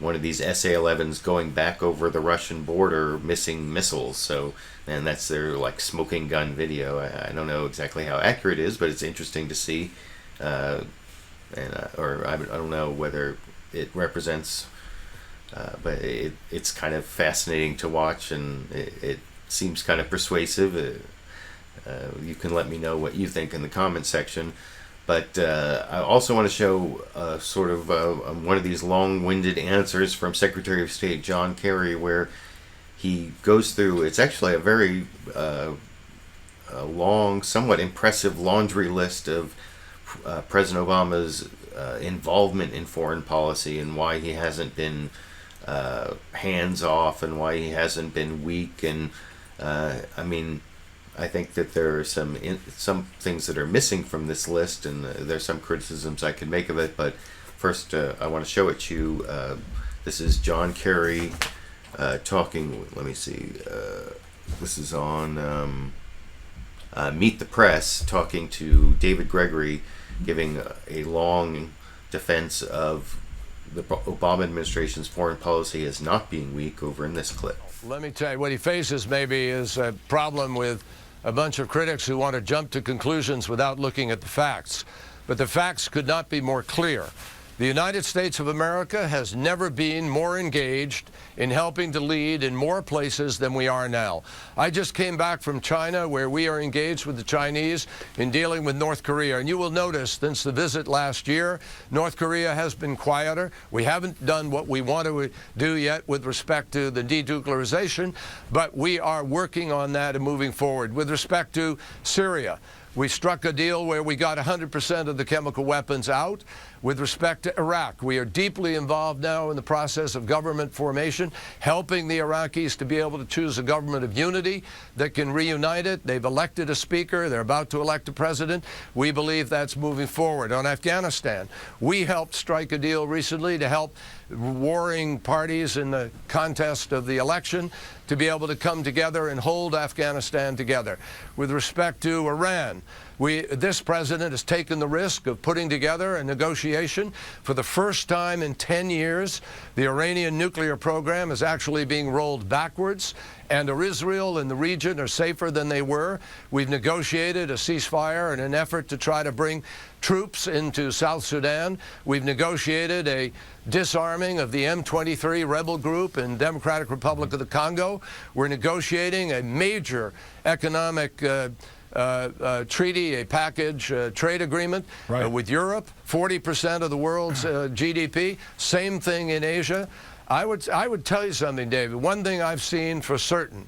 one of these SA-11s going back over the Russian border missing missiles, so, and that's their like smoking gun video. I don't know exactly how accurate it is, but it's interesting to see, or I don't know whether it represents, but it's kind of fascinating to watch, and it seems kind of persuasive. You can let me know what you think in the comment section. But I also want to show sort of one of these long-winded answers from Secretary of State John Kerry, where he goes through, it's actually a very long, somewhat impressive laundry list of President Obama's involvement in foreign policy and why he hasn't been hands-off and why he hasn't been weak. And I mean, I think that there are some things that are missing from this list, and there's some criticisms I could make of it. But first, I want to show it to you. This is John Kerry talking. Let me see. This is on Meet the Press, talking to David Gregory, giving a long defense of the Obama administration's foreign policy as not being weak over in this clip. Let me tell you, what he faces maybe is a problem with a bunch of critics who want to jump to conclusions without looking at the facts. But the facts could not be more clear. The United States of America has never been more engaged in helping to lead in more places than we are now. I just came back from China, where we are engaged with the Chinese in dealing with North Korea. And you will notice since the visit last year, North Korea has been quieter. We haven't done what we want to do yet with respect to the denuclearization, but we are working on that and moving forward. With respect to Syria, we struck a deal where we got 100% of the chemical weapons out. With respect to Iraq, we are deeply involved now in the process of government formation, helping the Iraqis to be able to choose a government of unity that can reunite it. They've elected a speaker. They're about to elect a president. We believe that's moving forward. On Afghanistan, we helped strike a deal recently to help warring parties in the contest of the election to be able to come together and hold Afghanistan together. With respect to Iran, this president has taken the risk of putting together a negotiation. For the first time in 10 years, the Iranian nuclear program is actually being rolled backwards, and Israel and the region are safer than they were. We've negotiated a ceasefire in an effort to try to bring troops into South Sudan. We've negotiated a disarming of the M23 rebel group in Democratic Republic of the Congo. We're negotiating a major economic treaty, a package, trade agreement with Europe, 40% of the world's GDP. Same thing in Asia. I would tell you something, David. One thing I've seen for certain,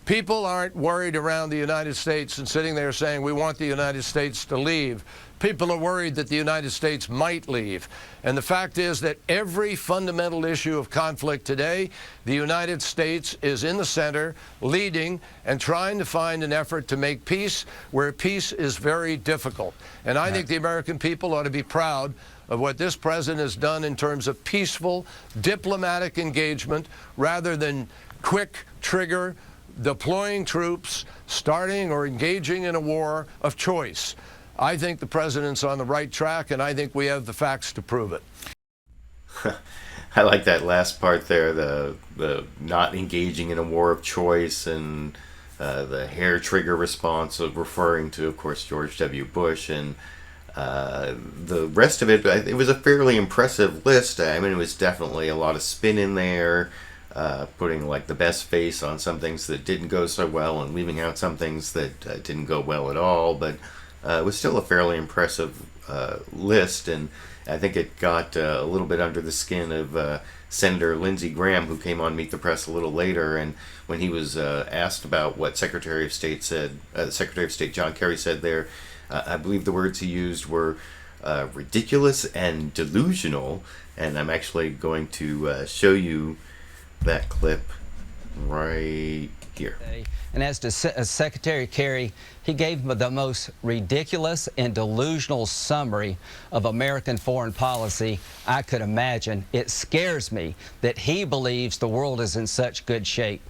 people aren't worried around the United States and sitting there saying we want the United States to leave. People are worried that the United States might leave. And the fact is that every fundamental issue of conflict today, the United States is in the center, leading and trying to find an effort to make peace where peace is very difficult. And I think the American people ought to be proud of what this president has done in terms of peaceful, diplomatic engagement rather than quick trigger, deploying troops, starting or engaging in a war of choice. I think the president's on the right track, and I think we have the facts to prove it. I like that last part there, the not engaging in a war of choice, and the hair trigger response of referring to, of course, George W. Bush, and the rest of it. It was a fairly impressive list. I mean, it was definitely a lot of spin in there, putting like the best face on some things that didn't go so well and leaving out some things that didn't go well at all. But it was still a fairly impressive list, and I think it got a little bit under the skin of Senator Lindsey Graham, who came on Meet the Press a little later, and when he was asked about what Secretary of State said, Secretary of State John Kerry said there, I believe the words he used were ridiculous and delusional, and I'm actually going to show you that clip right here. And as to Secretary Kerry, he gave the most ridiculous and delusional summary of American foreign policy I could imagine. It scares me that he believes the world is in such good shape.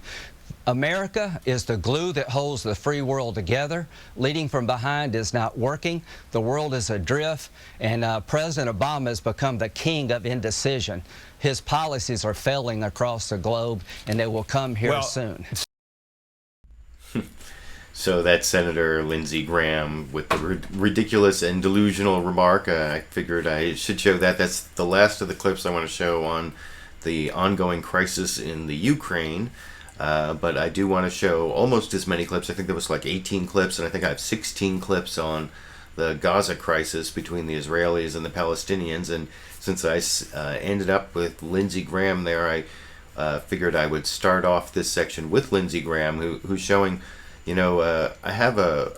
America is the glue that holds the free world together. Leading from behind is not working. The world is adrift, and President Obama has become the king of indecision. His policies are failing across the globe, and they will come here soon. So that's Senator Lindsey Graham with the ridiculous and delusional remark. I figured I should show that. That's the last of the clips I want to show on the ongoing crisis in the Ukraine. But I do want to show almost as many clips. I think there was like 18 clips, and I think I have 16 clips on the Gaza crisis between the Israelis and the Palestinians. And since I ended up with Lindsey Graham there, I figured I would start off this section with Lindsey Graham, who's showing, you know, I have a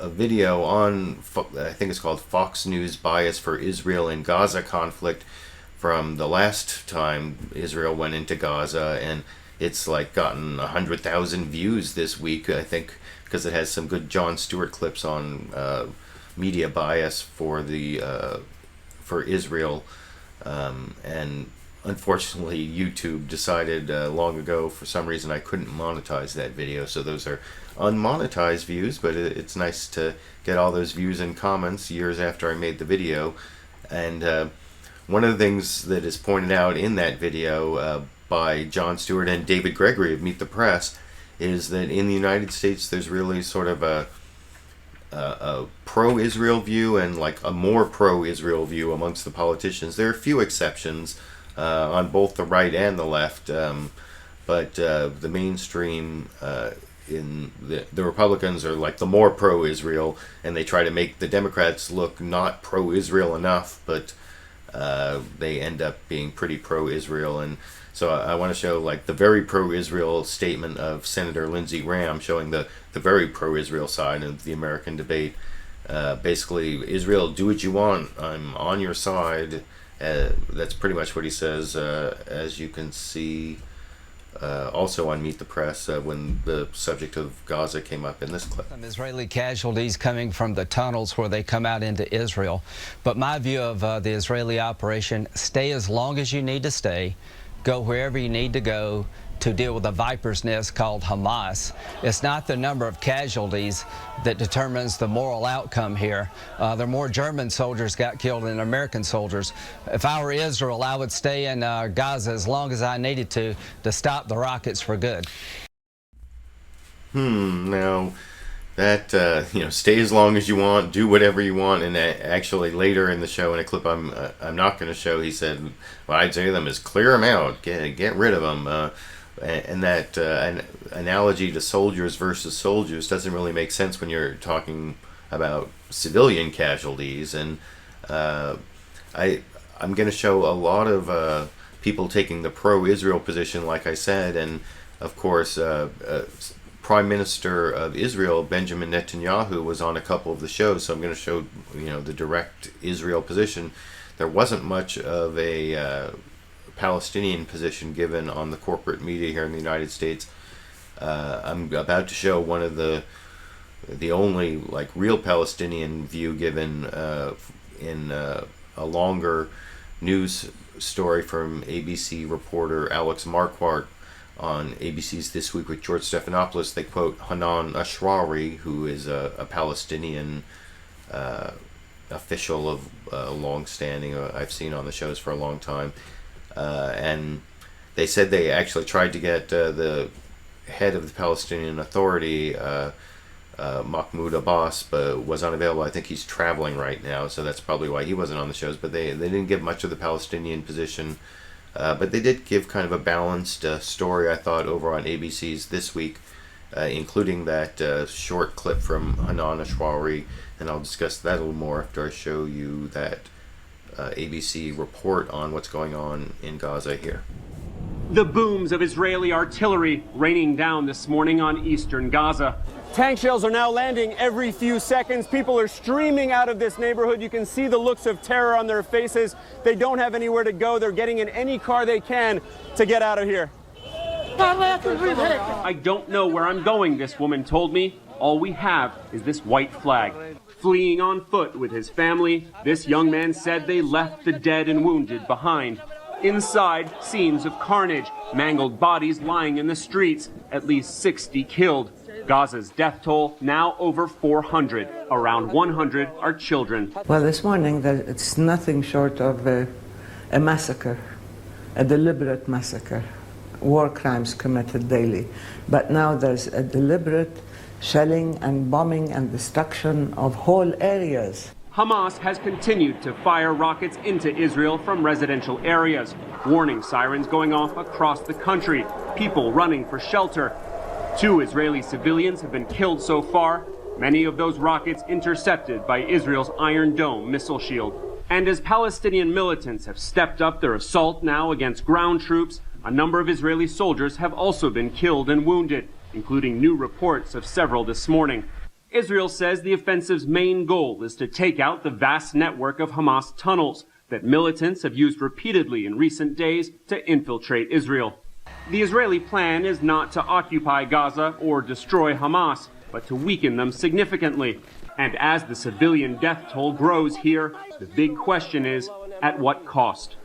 video on, I think it's called Fox News Bias for Israel and Gaza Conflict from the last time Israel went into Gaza, and it's like gotten 100,000 views this week, I think, because it has some good Jon Stewart clips on media bias for the for Israel, and unfortunately YouTube decided long ago for some reason I couldn't monetize that video, so those are unmonetized views, but it's nice to get all those views and comments years after I made the video. And one of the things that is pointed out in that video by Jon Stewart and David Gregory of Meet the Press is that in the United States there's really sort of a pro-Israel view and like a more pro-Israel view amongst the politicians. There are a few exceptions on both the right and the left, but the mainstream in the Republicans are like the more pro-Israel, and they try to make the Democrats look not pro-Israel enough, but they end up being pretty pro-Israel. And so I want to show like the very pro-Israel statement of Senator Lindsey Graham, showing the very pro-Israel side of the American debate. Basically, Israel, do what you want. I'm on your side. That's pretty much what he says, as you can see also on Meet the Press when the subject of Gaza came up in this clip. Some Israeli casualties coming from the tunnels where they come out into Israel. But my view of the Israeli operation, stay as long as you need to stay, go wherever you need to go to deal with the viper's nest called Hamas. It's not the number of casualties that determines the moral outcome here. There are more German soldiers got killed than American soldiers. If I were Israel, I would stay in Gaza as long as I needed to stop the rockets for good. Now that you know, stay as long as you want, do whatever you want. And actually later in the show, in a clip I'm not going to show, he said, what I'd say to them is clear them out, get rid of them. And that an analogy to soldiers versus soldiers doesn't really make sense when you're talking about civilian casualties. And I'm going to show a lot of people taking the pro-Israel position, like I said, and of course Prime Minister of Israel Benjamin Netanyahu was on a couple of the shows, so I'm going to show, you know, the direct Israel position. There wasn't much of a Palestinian position given on the corporate media here in the United States. I'm about to show one of the only like real Palestinian view given in a longer news story from ABC reporter Alex Marquardt on ABC's This Week with George Stephanopoulos. They quote Hanan Ashrawi, who is a Palestinian official of long-standing, I've seen on the shows for a long time. And they said they actually tried to get the head of the Palestinian Authority, Mahmoud Abbas, but was unavailable. I think he's traveling right now, so that's probably why he wasn't on the shows. But they didn't give much of the Palestinian position, but they did give kind of a balanced story, I thought, over on ABC's This Week. including that short clip from Hanan Ashrawi, and I'll discuss that a little more after I show you that ABC report on what's going on in Gaza here. The booms of Israeli artillery raining down this morning on eastern Gaza. Tank shells are now landing every few seconds. People are streaming out of this neighborhood. You can see the looks of terror on their faces. They don't have anywhere to go. They're getting in any car they can to get out of here. I don't know where I'm going, this woman told me. All we have is this white flag. Fleeing on foot with his family, this young man said they left the dead and wounded behind. Inside, scenes of carnage, mangled bodies lying in the streets, at least 60 killed. Gaza's death toll now over 400. Around 100 are children. Well, this morning, it's nothing short of a massacre, a deliberate massacre, war crimes committed daily. But now there's a deliberate shelling and bombing and destruction of whole areas. Hamas has continued to fire rockets into Israel from residential areas. Warning sirens going off across the country. People running for shelter. 2 Israeli civilians have been killed so far. Many of those rockets intercepted by Israel's Iron Dome missile shield. And as Palestinian militants have stepped up their assault now against ground troops, a number of Israeli soldiers have also been killed and wounded, including new reports of several this morning. Israel says the offensive's main goal is to take out the vast network of Hamas tunnels that militants have used repeatedly in recent days to infiltrate Israel. The Israeli plan is not to occupy Gaza or destroy Hamas, but to weaken them significantly. And as the civilian death toll grows here, the big question is, at what cost?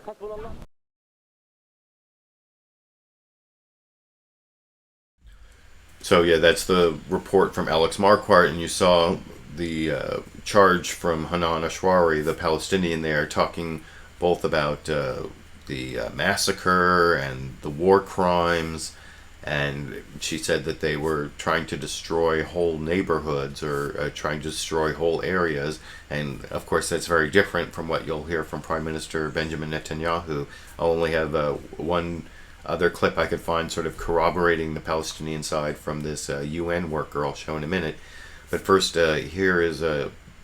So yeah, that's the report from Alex Marquardt, and you saw the charge from Hanan Ashrawi, the Palestinian there, talking both about the massacre and the war crimes, and she said that they were trying to destroy whole neighborhoods or trying to destroy whole areas, and of course that's very different from what you'll hear from Prime Minister Benjamin Netanyahu. I'll only have one other clip I could find sort of corroborating the Palestinian side from this UN worker I'll show in a minute. But first, here is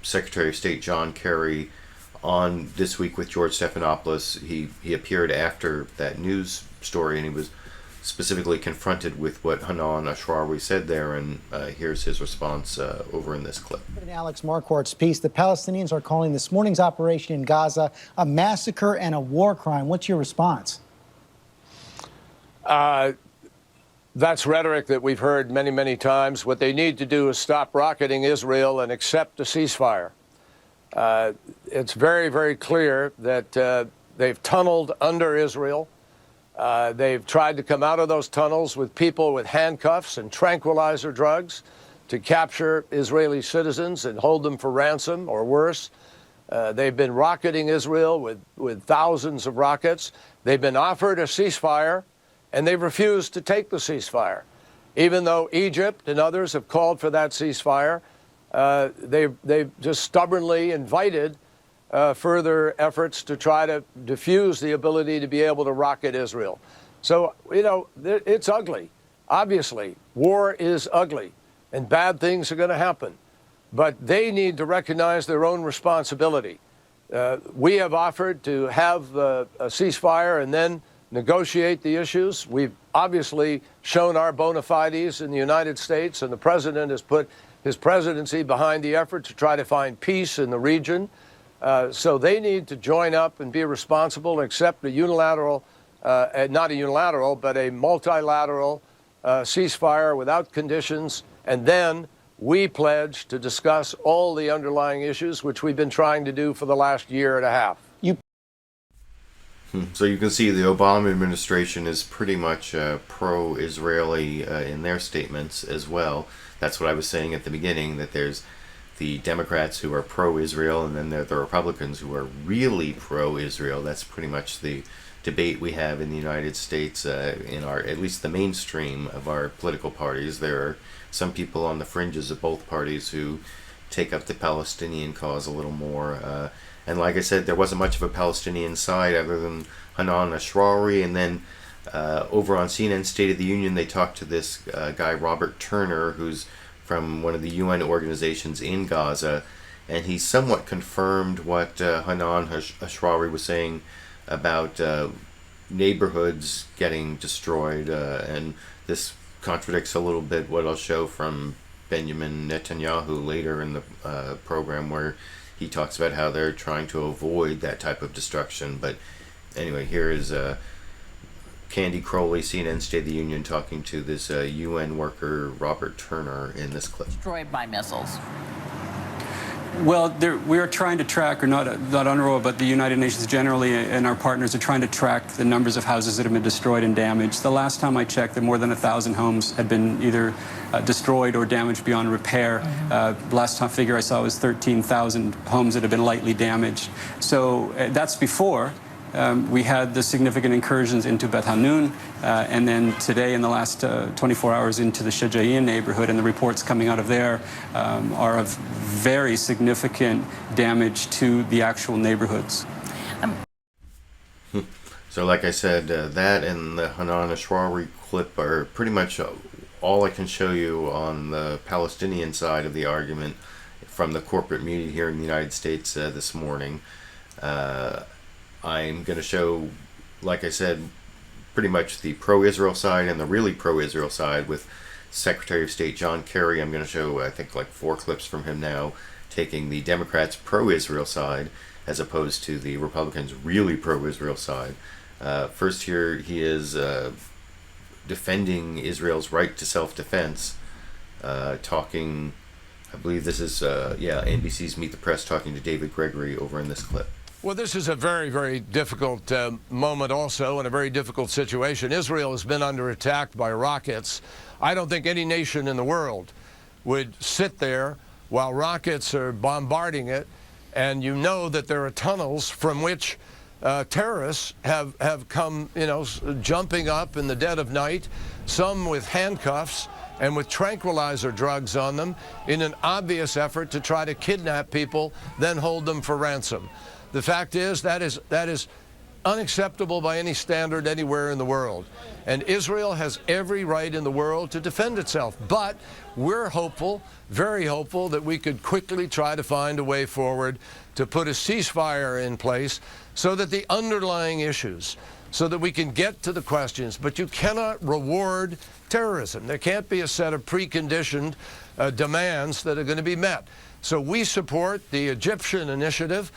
Secretary of State John Kerry on This Week with George Stephanopoulos. He appeared after that news story, and he was specifically confronted with what Hanan Ashrawi said there, and here's his response over in this clip. In Alex Marquardt's piece, the Palestinians are calling this morning's operation in Gaza a massacre and a war crime. What's your response? That's rhetoric that we've heard many, many times. What they need to do is stop rocketing Israel and accept a ceasefire. It's very, very clear that they've tunneled under Israel. They've tried to come out of those tunnels with people with handcuffs and tranquilizer drugs to capture Israeli citizens and hold them for ransom or worse. They've been rocketing Israel with thousands of rockets. They've been offered a ceasefire, and they've refused to take the ceasefire. Even though Egypt and others have called for that ceasefire, they've just stubbornly invited further efforts to try to defuse the ability to be able to rocket Israel. So, you know, it's ugly. Obviously, war is ugly, and bad things are going to happen. But they need to recognize their own responsibility. We have offered to have a ceasefire and then negotiate the issues. We've obviously shown our bona fides in the United States, and the president has put his presidency behind the effort to try to find peace in the region. So they need to join up and be responsible and accept a unilateral, not a unilateral, but a multilateral ceasefire without conditions. And then we pledge to discuss all the underlying issues, which we've been trying to do for the last year and a half. So you can see the Obama administration is pretty much pro-Israeli in their statements as well. That's what I was saying at the beginning, that there's the Democrats who are pro-Israel, and then there are the Republicans who are really pro-Israel. That's pretty much the debate we have in the United States in our, at least the mainstream of our political parties. There are some people on the fringes of both parties who take up the Palestinian cause a little more. And like I said, there wasn't much of a Palestinian side other than Hanan Ashrawi, and then Over on CNN State of the Union, they talked to this guy, Robert Turner, who's from one of the UN organizations in Gaza, and he somewhat confirmed what Hanan Ashrawi was saying about neighborhoods getting destroyed, and this contradicts a little bit what I'll show from Benjamin Netanyahu later in the program, where he talks about how they're trying to avoid that type of destruction. But anyway, here is Candy Crowley, CNN State of the Union, talking to this UN worker, Robert Turner, in this clip. Destroyed by missiles. Well, we are trying to track, or not UNRWA, but the United Nations generally, and our partners are trying to track the numbers of houses that have been destroyed and damaged. The last time I checked, more than 1,000 homes had been either destroyed or damaged beyond repair. Last time figure I saw was 13,000 homes that have been lightly damaged. So that's before we had the significant incursions into Beth Hanun, and then today in the last 24 hours into the Shajaeen neighborhood, and the reports coming out of there are of very significant damage to the actual neighborhoods. So like I said, that and the Hanan Ashrawi clip are pretty much all I can show you on the Palestinian side of the argument from the corporate media here in the United States this morning. I'm going to show, like I said, pretty much the pro-Israel side and the really pro-Israel side with Secretary of State John Kerry. I'm going to show, I think, like 4 clips from him now, taking the Democrats' pro-Israel side as opposed to the Republicans' really pro-Israel side. First here, he is defending Israel's right to self-defense, talking, I believe this is, NBC's Meet the Press, talking to David Gregory over in this clip. Well, this is a very, very difficult moment also, and a very difficult situation. Israel has been under attack by rockets. I don't think any nation in the world would sit there while rockets are bombarding it, and you know that there are tunnels from which terrorists have come, jumping up in the dead of night, some with handcuffs and with tranquilizer drugs on them, in an obvious effort to try to kidnap people, then hold them for ransom. The fact is that is unacceptable by any standard anywhere in the world. And Israel has every right in the world to defend itself. But we're hopeful, very hopeful, that we could quickly try to find a way forward to put a ceasefire in place so that the underlying issues, so that we can get to the questions. But you cannot reward terrorism. There can't be a set of preconditioned demands that are going to be met. So we support the Egyptian initiative,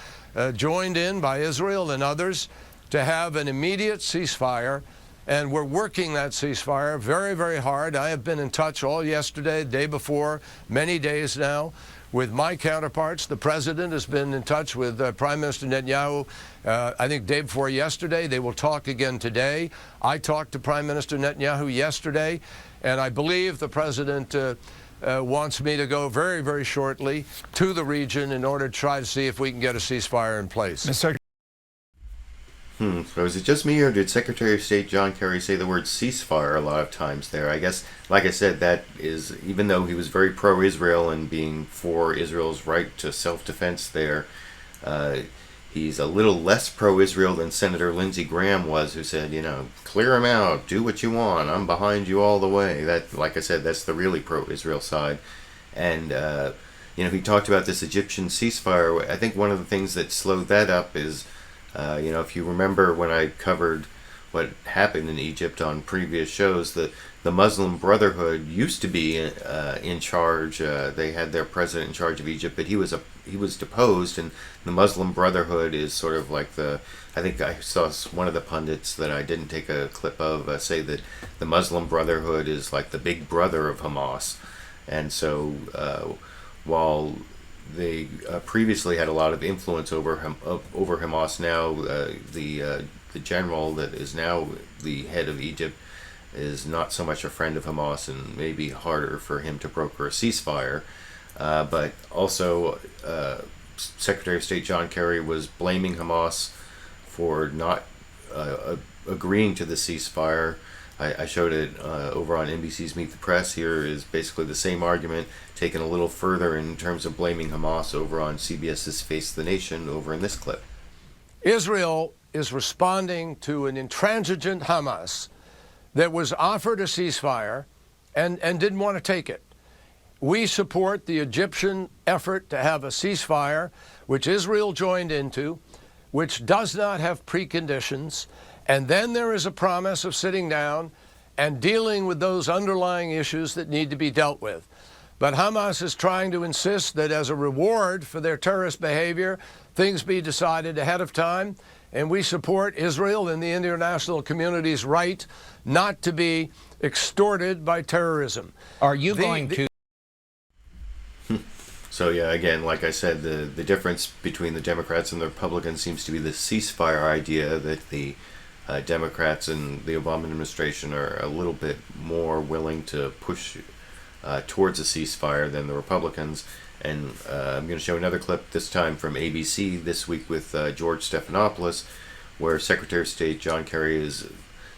joined in by Israel and others, to have an immediate ceasefire, and we're working that ceasefire very, very hard. I have been in touch all yesterday, the day before, many days now, with my counterparts. The president has been in touch with Prime Minister Netanyahu, I think day before yesterday. They will talk again today. I talked to Prime Minister Netanyahu yesterday, and I believe the president wants me to go very, very shortly to the region in order to try to see if we can get a ceasefire in place. So is it just me, or did Secretary of State John Kerry say the word ceasefire a lot of times there? I guess, like I said, that is, even though he was very pro-Israel and being for Israel's right to self-defense there, he's a little less pro-Israel than Senator Lindsey Graham was, who said, clear him out, do what you want, I'm behind you all the way. That, like I said, that's the really pro-Israel side. And, he talked about this Egyptian ceasefire. I think one of the things that slowed that up is, if you remember when I covered what happened in Egypt on previous shows, the Muslim Brotherhood used to be in charge. They had their president in charge of Egypt, but he was deposed, and the Muslim Brotherhood is sort of like I think I saw one of the pundits that I didn't take a clip of say that the Muslim Brotherhood is like the big brother of Hamas. And so while they previously had a lot of influence over Hamas, now the general that is now the head of Egypt is not so much a friend of Hamas, and maybe harder for him to broker a ceasefire. But also, Secretary of State John Kerry was blaming Hamas for not agreeing to the ceasefire. I showed it over on NBC's Meet the Press. Here is basically the same argument taken a little further in terms of blaming Hamas over on CBS's Face the Nation over in this clip. Israel is responding to an intransigent Hamas that was offered a ceasefire and didn't want to take it. We support the Egyptian effort to have a ceasefire, which Israel joined into, which does not have preconditions, and then there is a promise of sitting down and dealing with those underlying issues that need to be dealt with. But Hamas is trying to insist that as a reward for their terrorist behavior, things be decided ahead of time, and we support Israel and the international community's right not to be extorted by terrorism. Are you going to... So yeah, again, like I said, the difference between the Democrats and the Republicans seems to be the ceasefire idea, that the Democrats and the Obama administration are a little bit more willing to push towards a ceasefire than the Republicans. And I'm going to show another clip, this time from ABC this week with George Stephanopoulos, where Secretary of State John Kerry is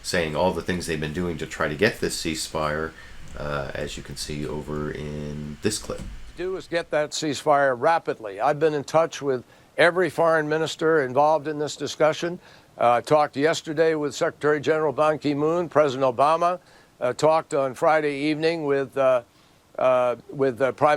saying all the things they've been doing to try to get this ceasefire, as you can see over in this clip. Do is get that ceasefire rapidly. I've been in touch with every foreign minister involved in this discussion. Talked yesterday with Secretary General Ban Ki-moon. President Obama talked on Friday evening with Prime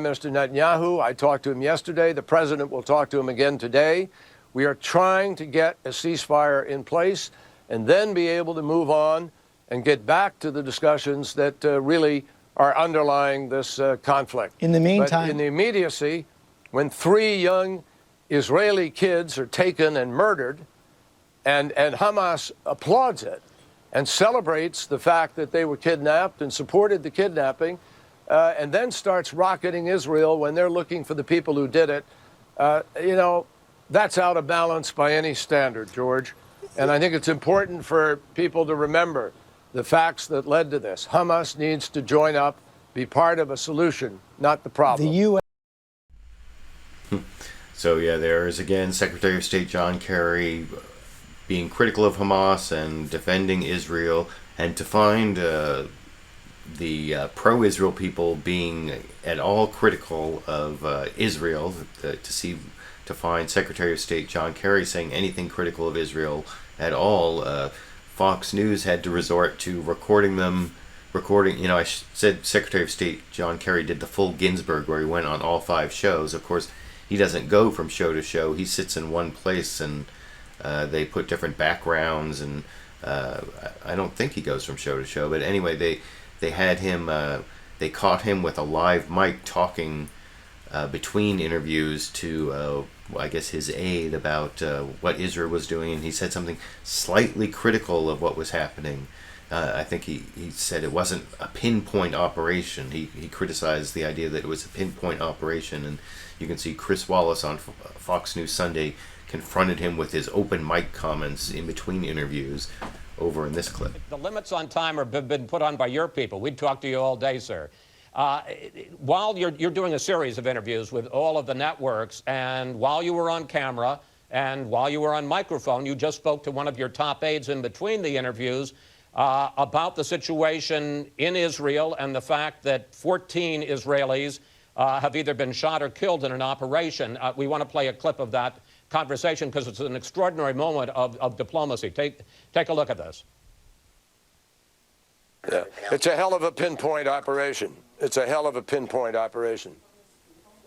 Minister Netanyahu. I talked to him yesterday. The president will talk to him again today. We are trying to get a ceasefire in place and then be able to move on and get back to the discussions that really are underlying this conflict. In the meantime, but in the immediacy, when 3 young Israeli kids are taken and murdered, and Hamas applauds it and celebrates the fact that they were kidnapped and supported the kidnapping, and then starts rocketing Israel when they're looking for the people who did it, you know, that's out of balance by any standard, George. And I think it's important for people to remember the facts that led to this. Hamas needs to join up, be part of a solution, not the problem. The U.S. So yeah, there is again Secretary of State John Kerry being critical of Hamas and defending Israel, and to find the pro-Israel people being at all critical of Israel, to find Secretary of State John Kerry saying anything critical of Israel at all, Fox News had to resort to recording, you know, I said Secretary of State John Kerry did the full Ginsburg where he went on all 5 shows. Of course, he doesn't go from show to show. He sits in one place and they put different backgrounds, and I don't think he goes from show to show. But anyway, they had him, they caught him with a live mic talking between interviews to I guess his aide about what Israel was doing, and he said something slightly critical of what was happening. I think he said it wasn't a pinpoint operation. He criticized the idea that it was a pinpoint operation, and you can see Chris Wallace on Fox News Sunday confronted him with his open mic comments in between interviews over in this clip. The limits on time have been put on by your people. We'd talk to you all day, sir. While you're doing a series of interviews with all of the networks, and while you were on camera and while you were on microphone, you just spoke to one of your top aides in between the interviews about the situation in Israel and the fact that 14 Israelis have either been shot or killed in an operation. We want to play a clip of that conversation because it's an extraordinary moment of diplomacy. Take a look at this. Yeah. It's a hell of a pinpoint operation. It's a hell of a pinpoint operation.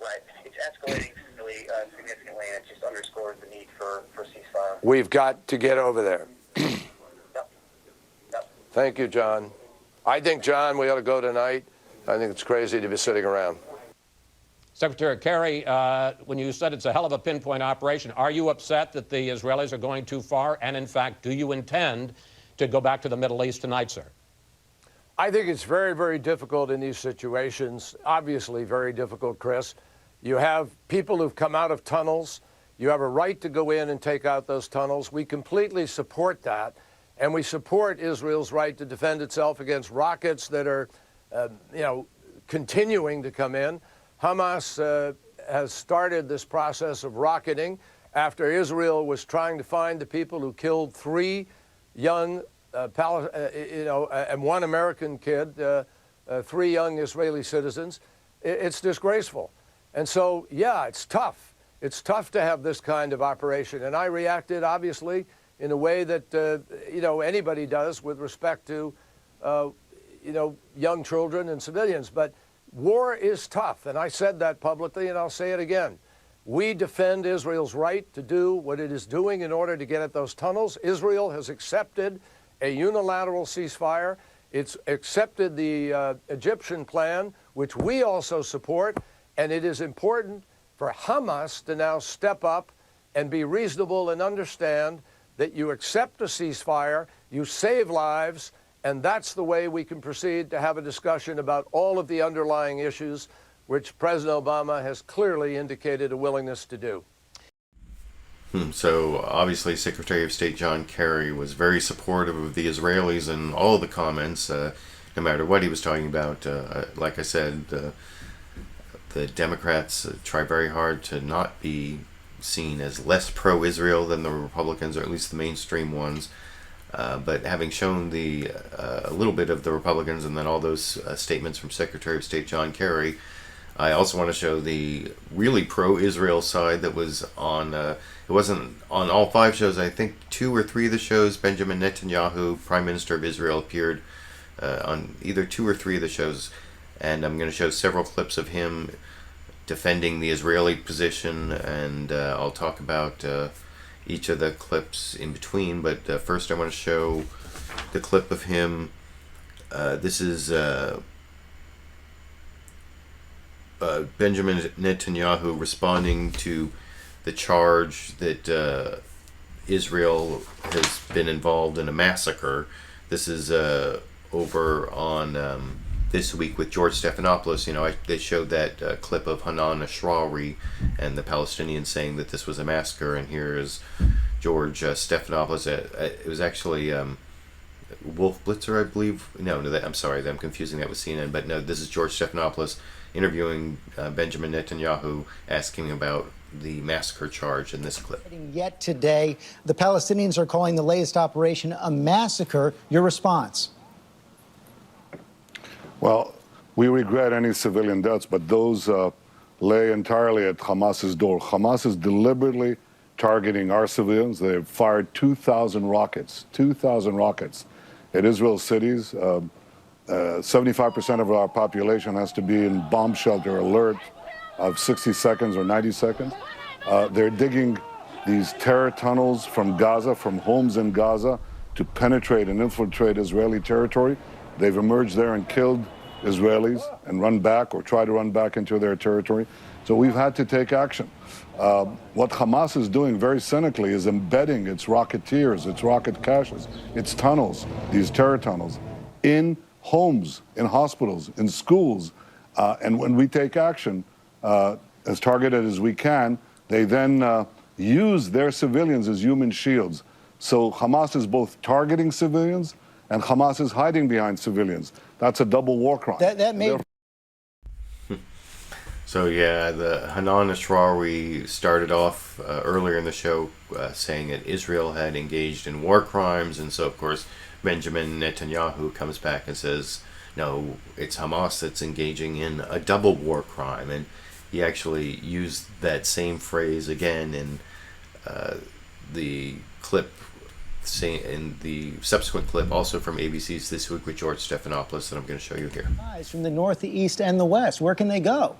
Right. It's escalating significantly, and it just underscores the need for ceasefire. We've got to get over there. Yep. Thank you, John. I think, John, we ought to go tonight. I think it's crazy to be sitting around. Secretary Kerry, when you said it's a hell of a pinpoint operation, are you upset that the Israelis are going too far? And in fact, do you intend to go back to the Middle East tonight, sir? I think it's very, very difficult in these situations. Obviously very difficult, Chris. You have people who've come out of tunnels. You have a right to go in and take out those tunnels. We completely support that. And we support Israel's right to defend itself against rockets that are, continuing to come in. Hamas has started this process of rocketing after Israel was trying to find the people who killed 3 young and 1 American kid, 3 young Israeli citizens. It's disgraceful. And so, yeah, it's tough. It's tough to have this kind of operation. And I reacted, obviously, in a way that, anybody does with respect to, young children and civilians. But war is tough, and I said that publicly, and I'll say it again. We defend Israel's right to do what it is doing in order to get at those tunnels. Israel has accepted a unilateral ceasefire. It's accepted the Egyptian plan, which we also support, and it is important for Hamas to now step up and be reasonable and understand that you accept a ceasefire, you save lives, and that's the way we can proceed to have a discussion about all of the underlying issues which President Obama has clearly indicated a willingness to do. So obviously Secretary of State John Kerry was very supportive of the Israelis in all of the comments, no matter what he was talking about. Like I said, the Democrats try very hard to not be seen as less pro-Israel than the Republicans, or at least the mainstream ones. But having shown a little bit of the Republicans and then all those statements from Secretary of State John Kerry, I also want to show the really pro-Israel side that was on, it wasn't on all 5 shows, I think 2 or 3 of the shows, Benjamin Netanyahu, Prime Minister of Israel, appeared on either 2 or 3 of the shows. And I'm going to show several clips of him defending the Israeli position, and I'll talk about each of the clips in between. But first I want to show the clip of him. This is Benjamin Netanyahu responding to the charge that Israel has been involved in a massacre. This is over on This Week with George Stephanopoulos. They showed that clip of Hanan Ashrawi and the Palestinians saying that this was a massacre, and here is George Stephanopoulos. It was actually Wolf Blitzer, I believe. No, I'm sorry, I'm confusing that with CNN. But no, this is George Stephanopoulos interviewing Benjamin Netanyahu, asking about the massacre charge in this clip. Yet today, the Palestinians are calling the latest operation a massacre. Your response? Well, we regret any civilian deaths, but those lay entirely at Hamas's door. Hamas is deliberately targeting our civilians. They've fired 2,000 rockets at Israel's cities. 75% of our population has to be in bomb shelter alert of 60 seconds or 90 seconds. They're digging these terror tunnels from Gaza, from homes in Gaza, to penetrate and infiltrate Israeli territory. They've emerged there and killed Israelis and run back or try to run back into their territory. So we've had to take action. What Hamas is doing very cynically is embedding its rocketeers, its rocket caches, its tunnels, these terror tunnels, in homes, in hospitals, in schools. And when we take action, as targeted as we can, they then use their civilians as human shields. So Hamas is both targeting civilians and Hamas is hiding behind civilians. That's a double war crime. That may... So yeah, the Hanan Ashrawi started off earlier in the show saying that Israel had engaged in war crimes, and so of course Benjamin Netanyahu comes back and says, no, it's Hamas that's engaging in a double war crime. And he actually used that same phrase again in the clip, in the subsequent clip, also from ABC's This Week with George Stephanopoulos, that I'm going to show you here. From the north, the east, and the west, where can they go?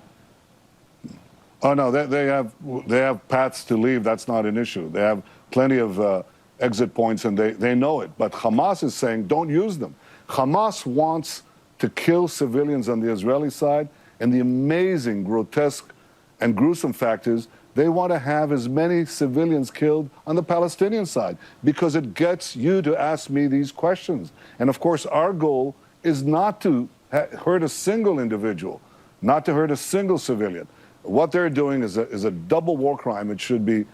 Oh no, they have paths to leave. That's not an issue. They have plenty of exit points, and they know it. But Hamas is saying, don't use them. Hamas wants to kill civilians on the Israeli side, and the amazing, grotesque, and gruesome fact is they want to have as many civilians killed on the Palestinian side, because it gets you to ask me these questions. And of course, our goal is not to hurt a single individual, not to hurt a single civilian. What they're doing is a double war crime. It should be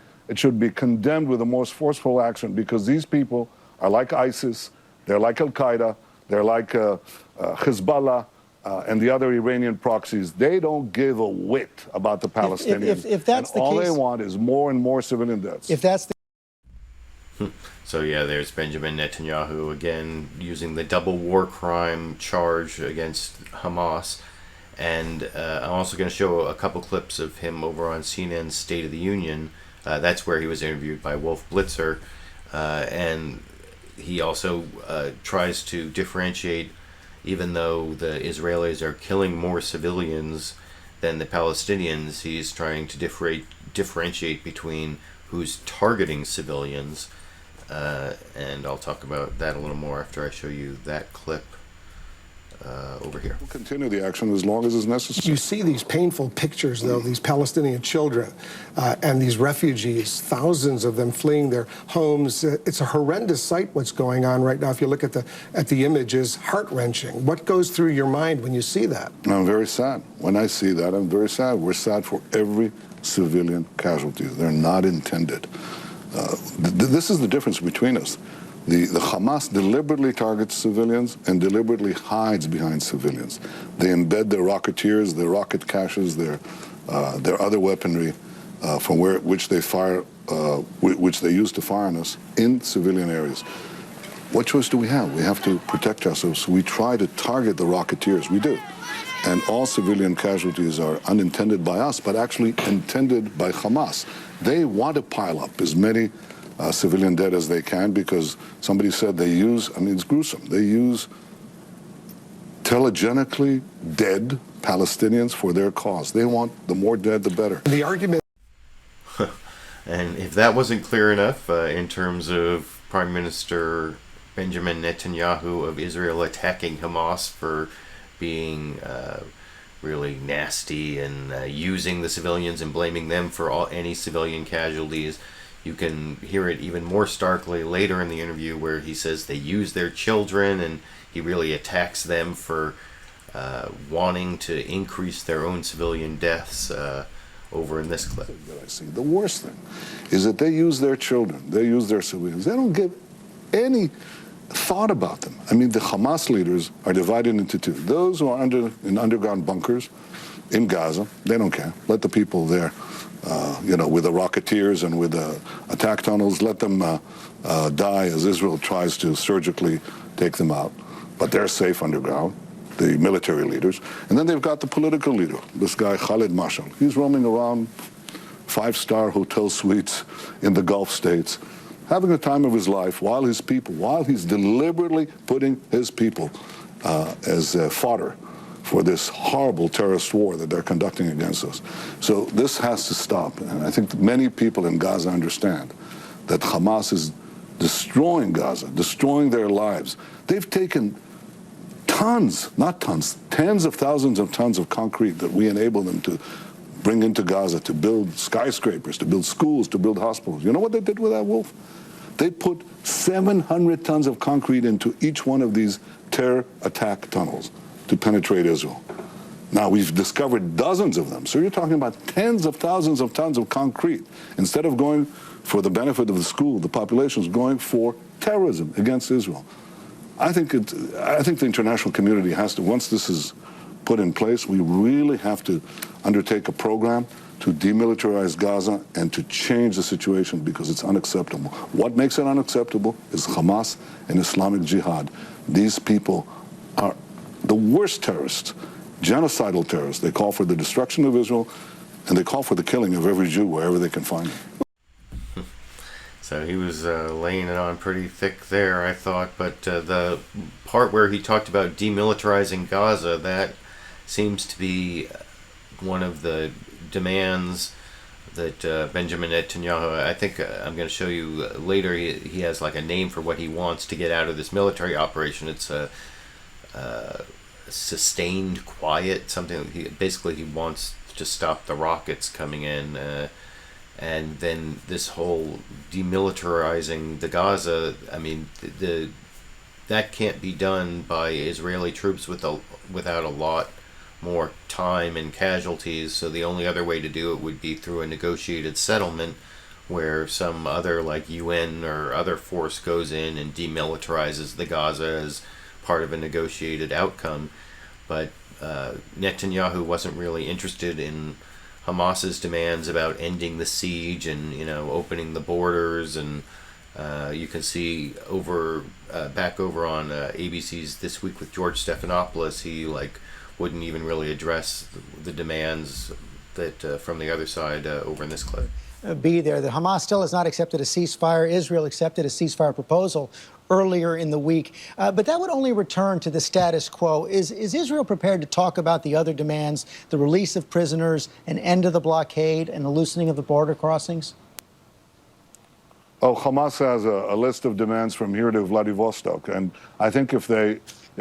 condemned with the most forceful action, because these people are like ISIS, they're like Al-Qaeda, they're like Hezbollah, and the other Iranian proxies. They don't give a whit about the Palestinians. If that's the all case, they want is more and more civilian deaths. If that's the So yeah, there's Benjamin Netanyahu again using the double war crime charge against Hamas. And I'm also going to show a couple clips of him over on CNN's State of the Union. That's where he was interviewed by Wolf Blitzer. And he also tries to differentiate, even though the Israelis are killing more civilians than the Palestinians, he's trying to differentiate between who's targeting civilians. And I'll talk about that a little more after I show you that clip over here. We'll continue the action as long as is necessary. You see these painful pictures, though, these Palestinian children and these refugees, thousands of them fleeing their homes. It's a horrendous sight what's going on right now. If you look at the images, heart-wrenching. What goes through your mind when you see that? I'm very sad. When I see that, I'm very sad. We're sad for every civilian casualty. They're not intended. This is the difference between us. The Hamas deliberately targets civilians and deliberately hides behind civilians. They embed their rocketeers, their rocket caches, their other weaponry from which they fire, which they use to fire on us in civilian areas. What choice do we have? We have to protect ourselves. So we try to target the rocketeers. We do. And all civilian casualties are unintended by us, but actually intended by Hamas. They want to pile up as many civilian dead as they can, because somebody said they use, I mean, it's gruesome, they use telegenically dead Palestinians for their cause. They want the more dead, the better. The argument... And if that wasn't clear enough, in terms of Prime Minister Benjamin Netanyahu of Israel attacking Hamas for being really nasty and using the civilians and blaming them for any civilian casualties, you can hear it even more starkly later in the interview, where he says they use their children, and he really attacks them for wanting to increase their own civilian deaths over in this clip. That I see. The worst thing is that they use their children, they use their civilians. They don't give any thought about them. I mean, the Hamas leaders are divided into two. Those who are in underground bunkers in Gaza, they don't care. Let the people there, with the rocketeers and with the attack tunnels, let them die as Israel tries to surgically take them out. But they're safe underground, the military leaders. And then they've got the political leader, this guy Khalid Mashal. He's roaming around five-star hotel suites in the Gulf states, having the time of his life, while he's deliberately putting his people as fodder for this horrible terrorist war that they're conducting against us. So this has to stop. And I think many people in Gaza understand that Hamas is destroying Gaza, destroying their lives. They've taken tons, not tons, tens of thousands of tons of concrete that we enable them to bring into Gaza to build skyscrapers, to build schools, to build hospitals. You know what they did with that, Wolf? They put 700 tons of concrete into each one of these terror attack tunnels to penetrate Israel. Now, we've discovered dozens of them. So you're talking about tens of thousands of tons of concrete. Instead of going for the benefit of the school, the population is going for terrorism against Israel. I think the international community has to, once this is put in place, we really have to undertake a program to demilitarize Gaza and to change the situation, because it's unacceptable. What makes it unacceptable is Hamas and Islamic Jihad. These people are the worst terrorists, genocidal terrorists. They call for the destruction of Israel, and they call for the killing of every Jew wherever they can find them. So he was laying it on pretty thick there, I thought. But the part where he talked about demilitarizing Gaza, that seems to be one of the demands that Benjamin Netanyahu, I think I'm going to show you later, he has like a name for what he wants to get out of this military operation. It's a sustained quiet, something. He wants to stop the rockets coming in, and then this whole demilitarizing the Gaza. I mean, that can't be done by Israeli troops without a lot more time and casualties. So the only other way to do it would be through a negotiated settlement, where some other, like UN or other force, goes in and demilitarizes the Gaza as part of a negotiated outcome. But Netanyahu wasn't really interested in Hamas's demands about ending the siege and opening the borders. And you can see back over on ABC's This Week with George Stephanopoulos, he wouldn't even really address the demands that from the other side over in this clip. be there. The Hamas still has not accepted a ceasefire. Israel accepted a ceasefire proposal earlier in the week. But that would only return to the status quo. Is Israel prepared to talk about the other demands, the release of prisoners, an end to the blockade, and the loosening of the border crossings? Oh, Hamas has a list of demands from here to Vladivostok. And I think if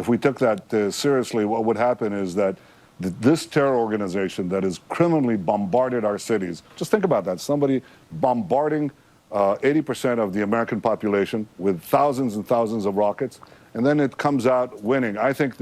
we took that seriously, what would happen is that this terror organization that has criminally bombarded our cities, just think about that, somebody bombarding 80% of the American population with thousands and thousands of rockets, and then it comes out winning. I think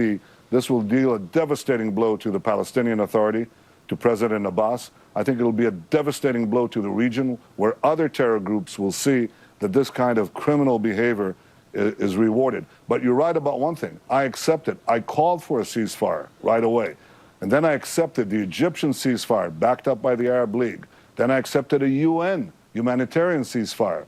this will deal a devastating blow to the Palestinian Authority, to President Abbas. I think it will be a devastating blow to the region, where other terror groups will see that this kind of criminal behavior is rewarded. But you're right about one thing. I accept it. I called for a ceasefire right away. And then I accepted the Egyptian ceasefire, backed up by the Arab League. Then I accepted a UN humanitarian ceasefire,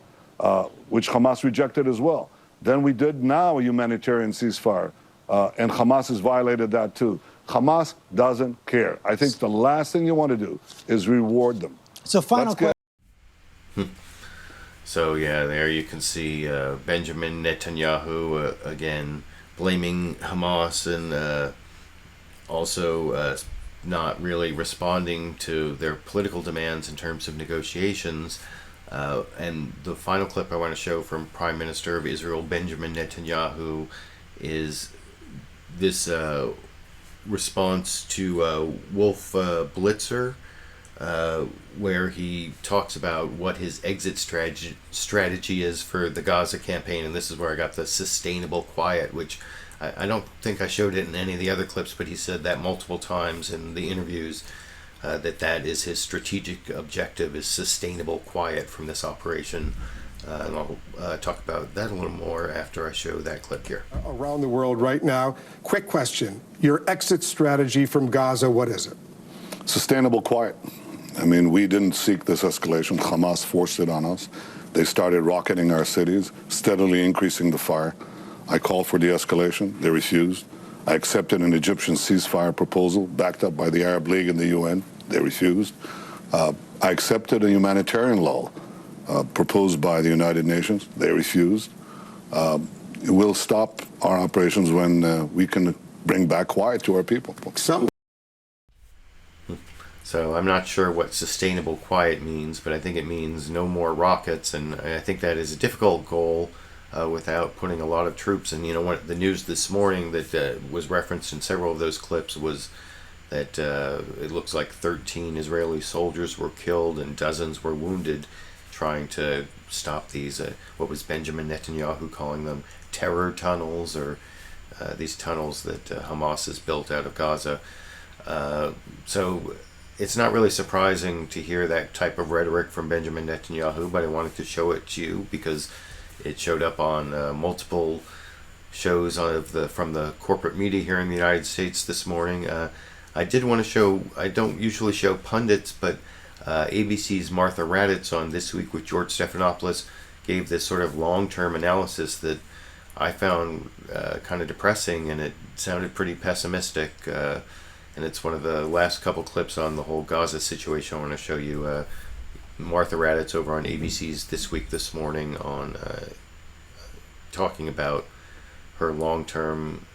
which Hamas rejected as well. Then we did now a humanitarian ceasefire, and Hamas has violated that too. Hamas doesn't care. I think the last thing you want to do is reward them. So final question. So yeah, there you can see Benjamin Netanyahu again blaming Hamas and also not really responding to their political demands in terms of negotiations. And the final clip I want to show from Prime Minister of Israel, Benjamin Netanyahu, is this response to Wolf Blitzer, where he talks about what his exit strategy is for the Gaza campaign. And this is where I got the sustainable quiet, which I don't think I showed it in any of the other clips, but he said that multiple times in the interviews, that is his strategic objective, is sustainable quiet from this operation. And I'll talk about that a little more after I show that clip here. Around the world right now, quick question. Your exit strategy from Gaza, what is it? Sustainable quiet. I mean, we didn't seek this escalation. Hamas forced it on us. They started rocketing our cities, steadily increasing the fire. I called for de-escalation. They refused. I accepted an Egyptian ceasefire proposal backed up by the Arab League and the UN. They refused. I accepted a humanitarian law proposed by the United Nations. They refused. We'll stop our operations when we can bring back quiet to our people. So I'm not sure what sustainable quiet means, but I think it means no more rockets, and I think that is a difficult goal without putting a lot of troops. And you know what, the news this morning that was referenced in several of those clips was that it looks like 13 Israeli soldiers were killed and dozens were wounded trying to stop these, what was Benjamin Netanyahu calling them, terror tunnels, or these tunnels that Hamas has built out of Gaza. So it's not really surprising to hear that type of rhetoric from Benjamin Netanyahu, but I wanted to show it to you because it showed up on multiple shows from the corporate media here in the United States this morning. I did want to show, I don't usually show pundits, but ABC's Martha Raddatz on This Week with George Stephanopoulos gave this sort of long-term analysis that I found kind of depressing, and it sounded pretty pessimistic. And it's one of the last couple clips on the whole Gaza situation. I want to show you Martha Raddatz over on ABC's This Week this morning on talking about her long-term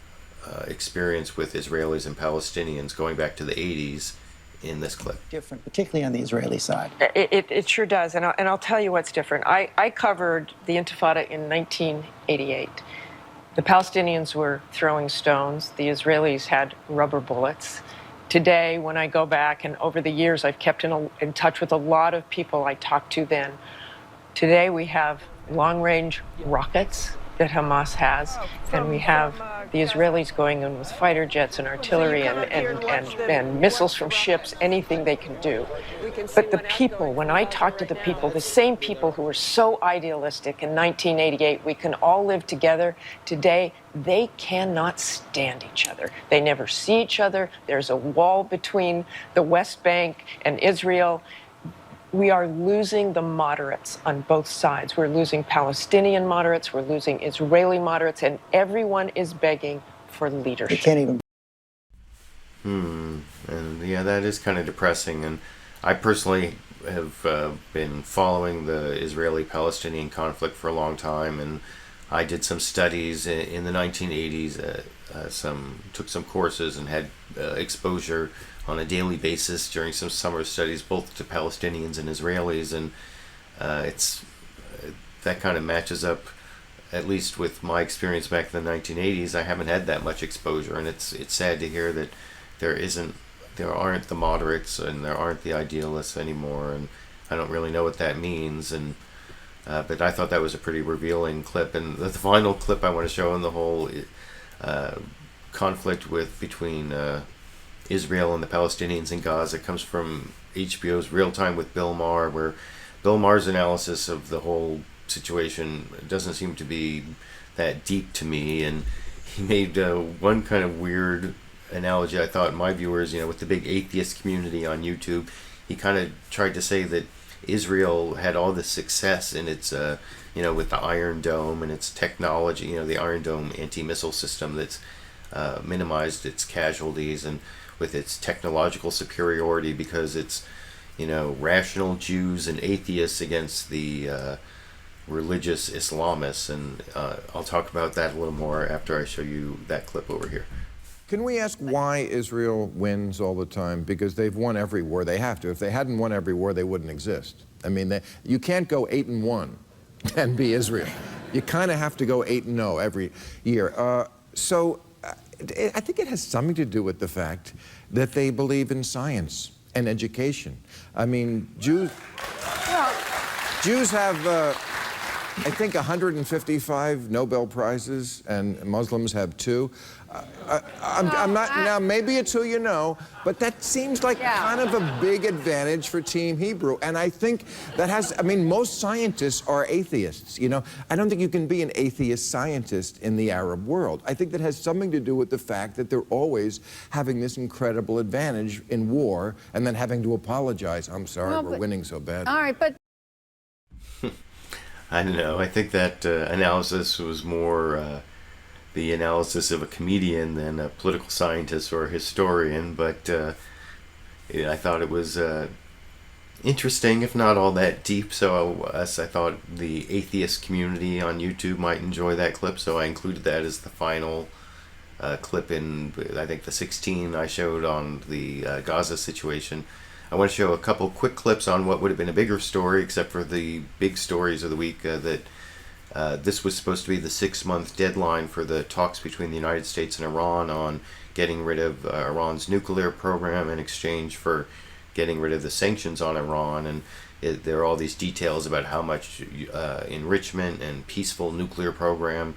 experience with Israelis and Palestinians going back to the 80s in this clip. Different, particularly on the Israeli side. It sure does, and I'll tell you what's different. I covered the Intifada in 1988. The Palestinians were throwing stones. The Israelis had rubber bullets. Today, when I go back, and over the years I've kept in touch with a lot of people I talked to then, today we have long-range rockets that Hamas has, and we have the Israelis going in with fighter jets and artillery and missiles from ships, anything they can do. But the people, when I talk to the people, the same people who were so idealistic in 1988, we can all live together, today they cannot stand each other. They never see each other. There's a wall between the West Bank and Israel. We are losing the moderates on both sides. We're losing Palestinian moderates, we're losing Israeli moderates, and everyone is begging for leadership. They can't even. And yeah, that is kind of depressing. And I personally have been following the Israeli-Palestinian conflict for a long time, and I did some studies in the 1980s, took some courses and had exposure on a daily basis during some summer studies both to Palestinians and Israelis, and that kind of matches up, at least with my experience back in the 1980s. I haven't had that much exposure, and it's sad to hear that there aren't the moderates and there aren't the idealists anymore, and I don't really know what that means. And but I thought that was a pretty revealing clip. And the final clip I want to show in the whole conflict between Israel and the Palestinians in Gaza comes from HBO's Real Time with Bill Maher, where Bill Maher's analysis of the whole situation doesn't seem to be that deep to me, and he made one kind of weird analogy, I thought, my viewers, with the big atheist community on YouTube. He kind of tried to say that Israel had all this success in its, with the Iron Dome and its technology, the Iron Dome anti-missile system that's minimized its casualties, and with its technological superiority because it's, rational Jews and atheists against the religious Islamists. And I'll talk about that a little more after I show you that clip over here. Can we ask why Israel wins all the time? Because they've won every war. They have to. If they hadn't won every war, they wouldn't exist. I mean, you can't go 8-1 and be Israel. You kind of have to go 8-0 every year. So I think it has something to do with the fact that they believe in science and education. I mean, Jews have, I think, 155 Nobel Prizes, and Muslims have 2. I'm not, now maybe it's who you know, but that seems like kind of a big advantage for Team Hebrew. And I think that most scientists are atheists, I don't think you can be an atheist scientist in the Arab world. I think that has something to do with the fact that they're always having this incredible advantage in war and then having to apologize. I'm sorry, we're winning so bad. All right, but I don't know. I think that analysis was more the analysis of a comedian than a political scientist or a historian, but I thought it was interesting, if not all that deep. So I thought the atheist community on YouTube might enjoy that clip, so I included that as the final clip in, I think, the 16 I showed on the Gaza situation. I want to show a couple quick clips on what would have been a bigger story, except for the big stories of the week, that this was supposed to be the 6-month deadline for the talks between the United States and Iran on getting rid of Iran's nuclear program in exchange for getting rid of the sanctions on Iran. And there are all these details about how much enrichment and peaceful nuclear program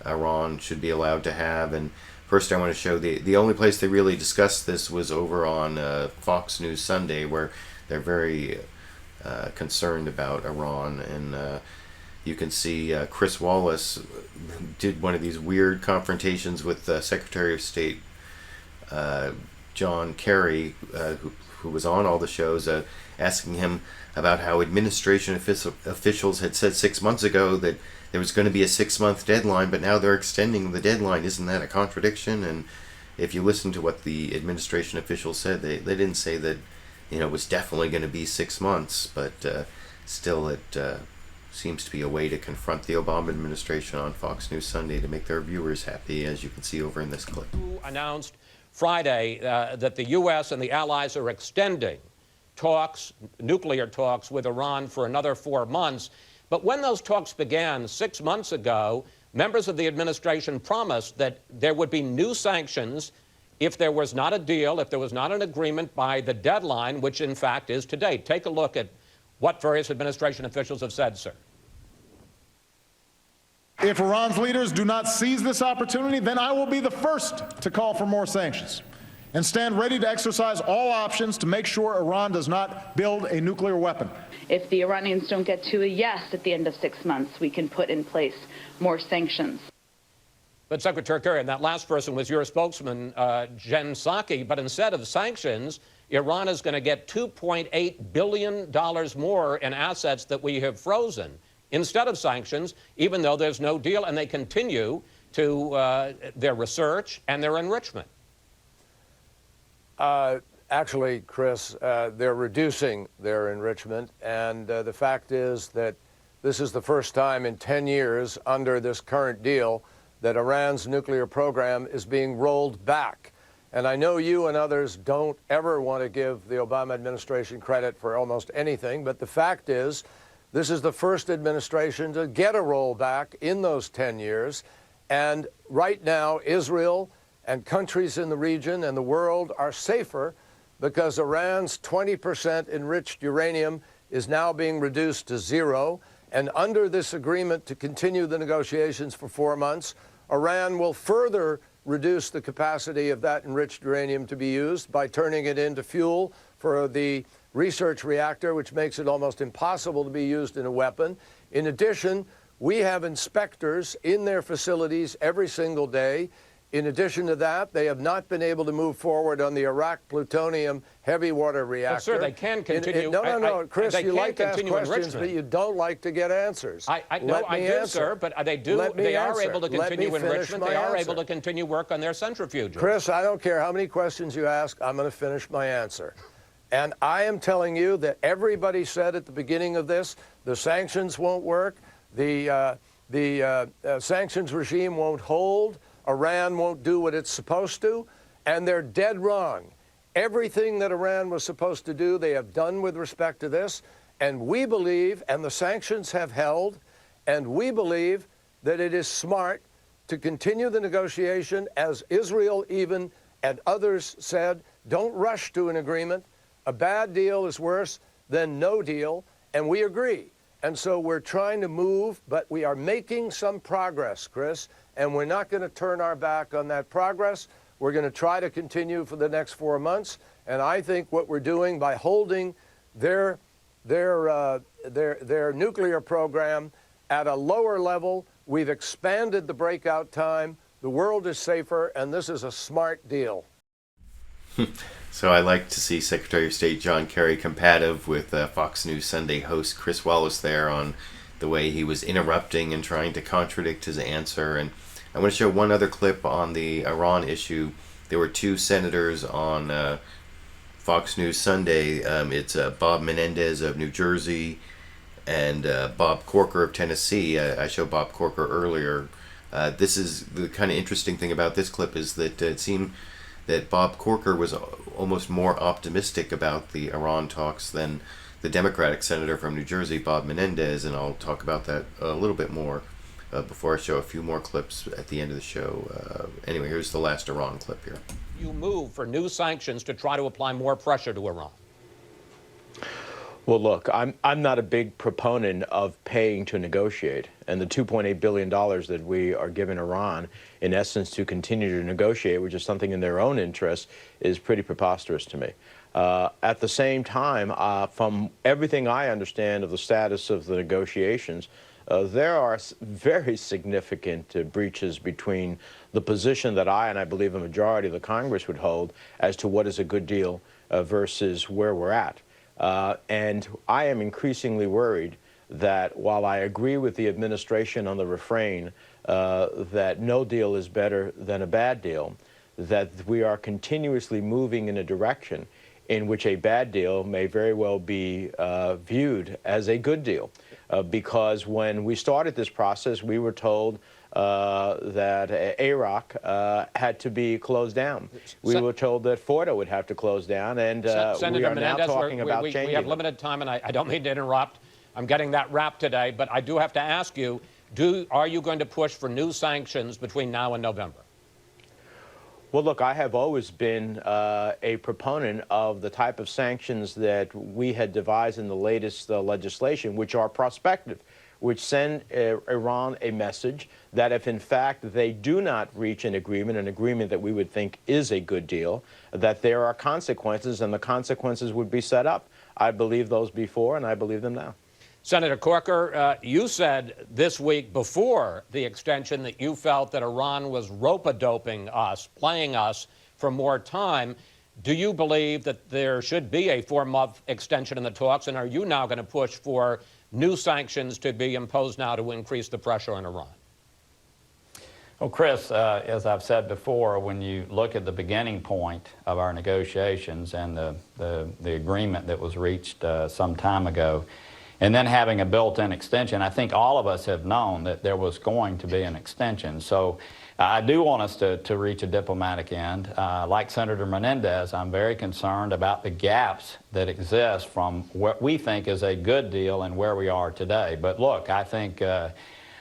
Iran should be allowed to have. And first I want to show the only place they really discussed this was over on Fox News Sunday, where they're very concerned about Iran. And you can see Chris Wallace did one of these weird confrontations with Secretary of State John Kerry, who was on all the shows, asking him about how administration officials had said 6 months ago that there was going to be a 6-month deadline, but now they're extending the deadline. Isn't that a contradiction? And if you listen to what the administration officials said, they didn't say that it was definitely going to be 6 months, but still it seems to be a way to confront the Obama administration on Fox News Sunday to make their viewers happy, as you can see over in this clip. Announced Friday that the U.S. and the allies are extending nuclear talks with Iran for another 4 months. But when those talks began 6 months ago, members of the administration promised that there would be new sanctions if there was not a deal, if there was not an agreement by the deadline, which in fact is today. Take a look at what various administration officials have said, sir. If Iran's leaders do not seize this opportunity, then I will be the first to call for more sanctions and stand ready to exercise all options to make sure Iran does not build a nuclear weapon. If the Iranians don't get to a yes at the end of 6 months, we can put in place more sanctions. But Secretary Kerry, and that last person was your spokesman, Jen Psaki, but instead of sanctions, Iran is going to get $2.8 billion more in assets that we have frozen instead of sanctions, even though there's no deal, and they continue to their research and their enrichment. Actually, Chris, they're reducing their enrichment, and the fact is that this is the first time in 10 years under this current deal that Iran's nuclear program is being rolled back. And I know you and others don't ever want to give the Obama administration credit for almost anything, but the fact is this is the first administration to get a rollback in those 10 years. And right now, Israel and countries in the region and the world are safer because Iran's 20% enriched uranium is now being reduced to 0. And under this agreement to continue the negotiations for 4 months, Iran will further reduce the capacity of that enriched uranium to be used by turning it into fuel for the research reactor, which makes it almost impossible to be used in a weapon. In addition, we have inspectors in their facilities every single day. In addition to that, they have not been able to move forward on the Iraq plutonium heavy water reactor. But, sir, they can continue. No, Chris, you like to ask questions, enrichment. but you don't like to get answers. I do, sir, but they do. They are able to continue enrichment. They are able to continue work on their centrifuges. Chris, I don't care how many questions you ask. I'm going to finish my answer. And I am telling you that everybody said at the beginning of this, the sanctions won't work, the sanctions regime won't hold, Iran won't do what it's supposed to, and they're dead wrong. Everything that Iran was supposed to do, they have done with respect to this, and we believe, and the sanctions have held, and we believe that it is smart to continue the negotiation, as Israel even and others said, don't rush to an agreement. A bad deal is worse than no deal, and we agree. And so we're trying to move, but we are making some progress, Chris, and we're not going to turn our back on that progress. We're going to try to continue for the next 4 months, and I think what we're doing by holding their nuclear program at a lower level, we've expanded the breakout time, the world is safer, and this is a smart deal. So I like to see Secretary of State John Kerry combative with Fox News Sunday host Chris Wallace there on the way he was interrupting and trying to contradict his answer. And I want to show one other clip on the Iran issue. There were two senators on Fox News Sunday. It's Bob Menendez of New Jersey and Bob Corker of Tennessee. I showed Bob Corker earlier. This is the kind of interesting thing about this clip is that it seemed that Bob Corker was almost more optimistic about the Iran talks than the Democratic senator from New Jersey, Bob Menendez, and I'll talk about that a little bit more before I show a few more clips at the end of the show. Anyway, here's the last Iran clip here. You move for new sanctions to try to apply more pressure to Iran. Well, look, I'm not a big proponent of paying to negotiate, and the $2.8 billion that we are giving Iran, in essence, to continue to negotiate, which is something in their own interest, is pretty preposterous to me. At the same time, from everything I understand of the status of the negotiations, there are very significant breaches between the position that I believe a majority of the Congress would hold as to what is a good deal versus where we're at. And I am increasingly worried that while I agree with the administration on the refrain that no deal is better than a bad deal, that we are continuously moving in a direction in which a bad deal may very well be viewed as a good deal. Because when we started this process, we were told that Iraq had to be closed down. We were told that Fordo would have to close down, and Senator we are Menendez, now talking about changing. We have limited time, and I don't mean to interrupt. I'm getting that wrap today, but I do have to ask you, are you going to push for new sanctions between now and November? Well, look, I have always been a proponent of the type of sanctions that we had devised in the latest legislation, which are prospective, which send Iran a message that if, in fact, they do not reach an agreement that we would think is a good deal, that there are consequences, and the consequences would be set up. I believe those before, and I believe them now. Senator Corker, you said this week before the extension that you felt that Iran was rope-a-doping us, playing us for more time. Do you believe that there should be a 4-month extension in the talks, and are you now going to push for new sanctions to be imposed now to increase the pressure on Iran? Well, Chris, as I've said before, when you look at the beginning point of our negotiations and the agreement that was reached some time ago, and then having a built-in extension, I think all of us have known that there was going to be an extension. So I do want us to reach a diplomatic end. Like Senator Menendez, I'm very concerned about the gaps that exist from what we think is a good deal and where we are today. But look, I think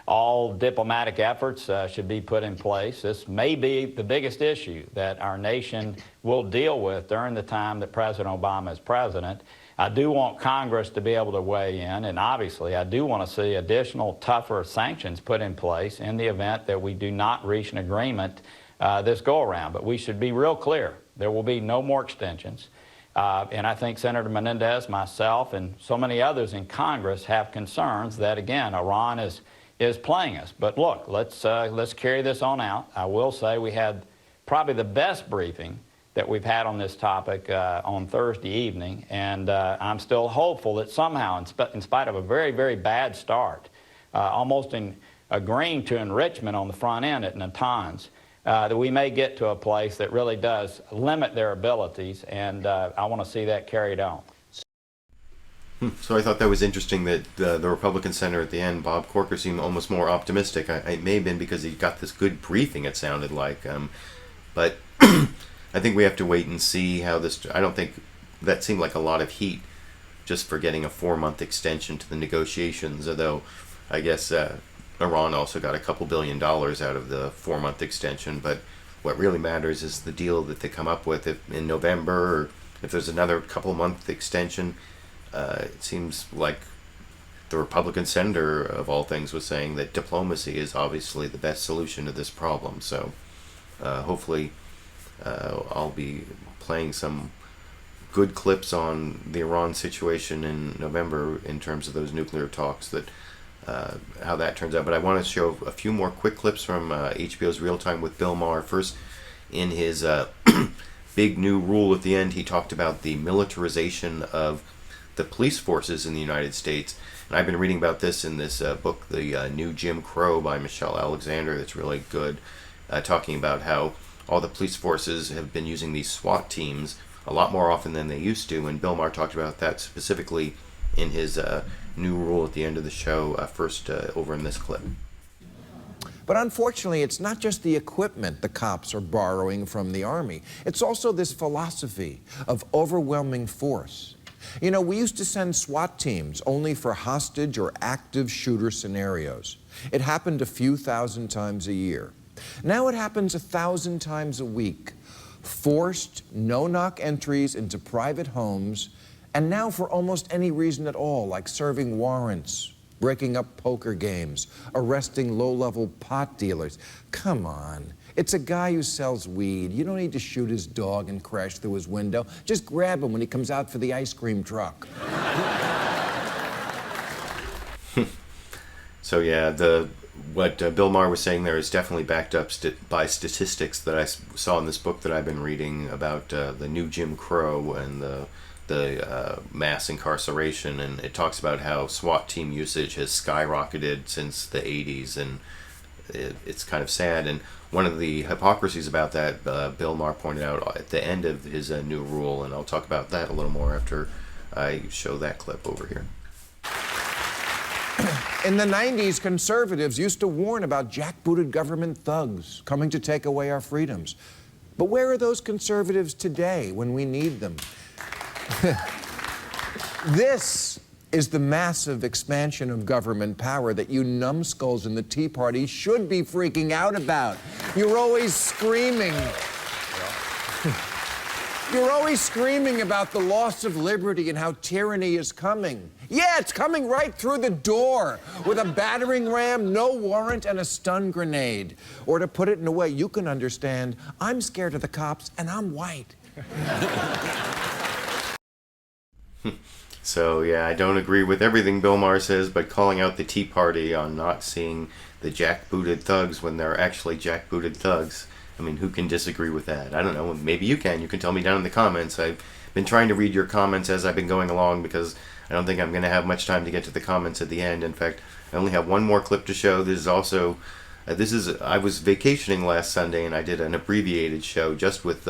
all diplomatic efforts should be put in place. This may be the biggest issue that our nation will deal with during the time that President Obama is president. I do want Congress to be able to weigh in, and obviously I do want to see additional tougher sanctions put in place in the event that we do not reach an agreement this go-around. But we should be real clear. There will be no more extensions. And I think Senator Menendez, myself, and so many others in Congress have concerns that, again, Iran is playing us. But look, let's carry this on out. I will say we had probably the best briefing that we've had on this topic on Thursday evening, and I'm still hopeful that somehow, in spite of a very, very bad start, almost agreeing to enrichment on the front end at Natanz, that we may get to a place that really does limit their abilities, and I want to see that carried on. So I thought that was interesting that the Republican senator at the end, Bob Corker, seemed almost more optimistic. It may have been because he got this good briefing, it sounded like. But I think we have to wait and see how this... I don't think that seemed like a lot of heat just for getting a 4-month extension to the negotiations, although I guess Iran also got a couple $2 billion out of the 4-month extension. But what really matters is the deal that they come up with in November, or if there's another couple-month extension. It seems like the Republican senator, of all things, was saying that diplomacy is obviously the best solution to this problem. So hopefully I'll be playing some good clips on the Iran situation in November in terms of those nuclear talks, that how that turns out. But I want to show a few more quick clips from HBO's Real Time with Bill Maher. First, in his big new rule at the end, he talked about the militarization of the police forces in the United States. And I've been reading about this in this book, The New Jim Crow by Michelle Alexander, that's really good, talking about how all the police forces have been using these SWAT teams a lot more often than they used to, and Bill Maher talked about that specifically in his new rule at the end of the show, first over in this clip. But unfortunately, it's not just the equipment the cops are borrowing from the Army. It's also this philosophy of overwhelming force. You know, we used to send SWAT teams only for hostage or active shooter scenarios. It happened a few thousand times a year. Now it happens 1,000 times a week. Forced, no-knock entries into private homes, and now for almost any reason at all, like serving warrants, breaking up poker games, arresting low-level pot dealers. Come on. It's a guy who sells weed. You don't need to shoot his dog and crash through his window. Just grab him when he comes out for the ice cream truck. So yeah, what Bill Maher was saying there is definitely backed up by statistics that I saw in this book that I've been reading about the new Jim Crow and the mass incarceration, and it talks about how SWAT team usage has skyrocketed since the 80s, and it's kind of sad. And one of the hypocrisies about that, Bill Maher pointed out at the end of his new rule, and I'll talk about that a little more after I show that clip over here. In the 90s, conservatives used to warn about jackbooted government thugs coming to take away our freedoms. But where are those conservatives today when we need them? This is the massive expansion of government power that you numbskulls in the Tea Party should be freaking out about. You're always screaming. You're always screaming about the loss of liberty and how tyranny is coming. Yeah, it's coming right through the door with a battering ram, no warrant, and a stun grenade. Or to put it in a way you can understand, I'm scared of the cops and I'm white. So yeah, I don't agree with everything Bill Maher says, but calling out the Tea Party on not seeing the jackbooted thugs when they're actually jackbooted thugs, I mean, who can disagree with that? I don't know. Maybe you can. You can tell me down in the comments. I've been trying to read your comments as I've been going along because I don't think I'm going to have much time to get to the comments at the end. In fact, I only have one more clip to show. This is also I was vacationing last Sunday, and I did an abbreviated show just with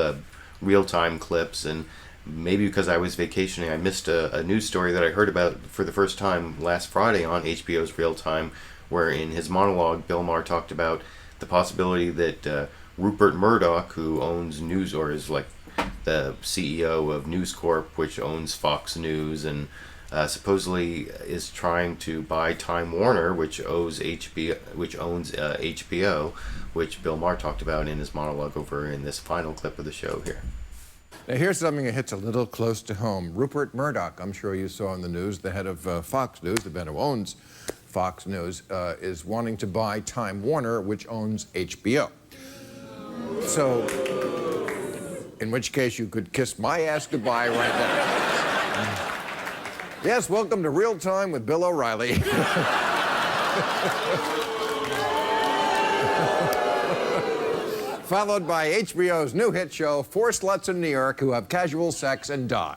real-time clips, and maybe because I was vacationing, I missed a news story that I heard about for the first time last Friday on HBO's Real Time, where in his monologue, Bill Maher talked about the possibility that Rupert Murdoch, who owns News, or is like the CEO of News Corp, which owns Fox News, and supposedly is trying to buy Time Warner, which owns HBO, which Bill Maher talked about in his monologue over in this final clip of the show here. Now, here's something that hits a little close to home. Rupert Murdoch, I'm sure you saw in the news, the head of Fox News, the man who owns Fox News, is wanting to buy Time Warner, which owns HBO. So, in which case you could kiss my ass goodbye right now. Yes, welcome to Real Time with Bill O'Reilly. Followed by HBO's new hit show, 4 sluts in New York who have casual sex and die.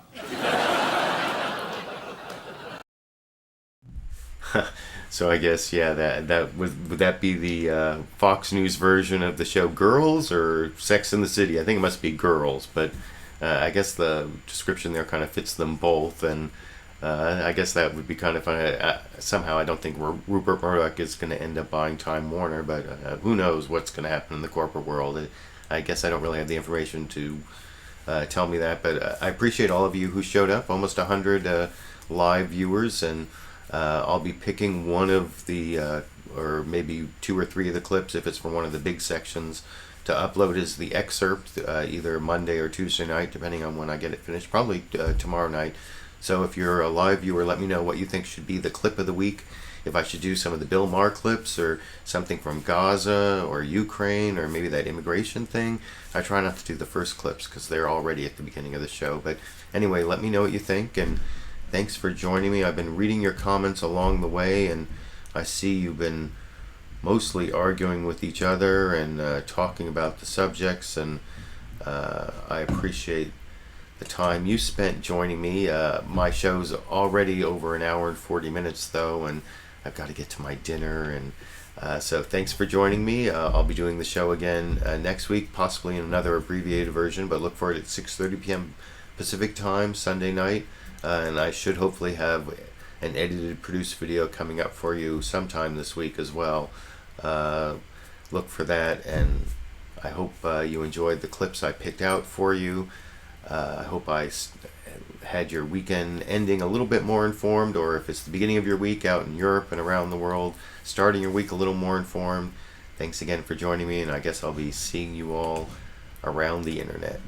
So I guess, yeah, that would that be the Fox News version of the show Girls or Sex in the City? I think it must be Girls, but I guess the description there kind of fits them both, and I guess that would be kind of funny. Somehow I don't think Rupert Murdoch is going to end up buying Time Warner, but who knows what's going to happen in the corporate world. I guess I don't really have the information to tell me that, but I appreciate all of you who showed up, almost 100 live viewers, and I'll be picking one of the, or maybe 2 or 3 of the clips if it's from one of the big sections to upload as the excerpt, either Monday or Tuesday night, depending on when I get it finished, probably tomorrow night. So if you're a live viewer, let me know what you think should be the clip of the week. If I should do some of the Bill Maher clips or something from Gaza or Ukraine or maybe that immigration thing. I try not to do the first clips because they're already at the beginning of the show. But anyway, let me know what you think, and thanks for joining me. I've been reading your comments along the way, and I see you've been mostly arguing with each other and talking about the subjects, and I appreciate the time you spent joining me. My show's already over an hour and 40 minutes though, and I've got to get to my dinner, and so thanks for joining me. I'll be doing the show again next week, possibly in another abbreviated version, but look for it at 6:30 p.m. Pacific time, Sunday night, and I should hopefully have an edited, produced video coming up for you sometime this week as well. Look for that, and I hope you enjoyed the clips I picked out for you. I hope I had your weekend ending a little bit more informed, or if it's the beginning of your week out in Europe and around the world, starting your week a little more informed. Thanks again for joining me, and I guess I'll be seeing you all around the internet.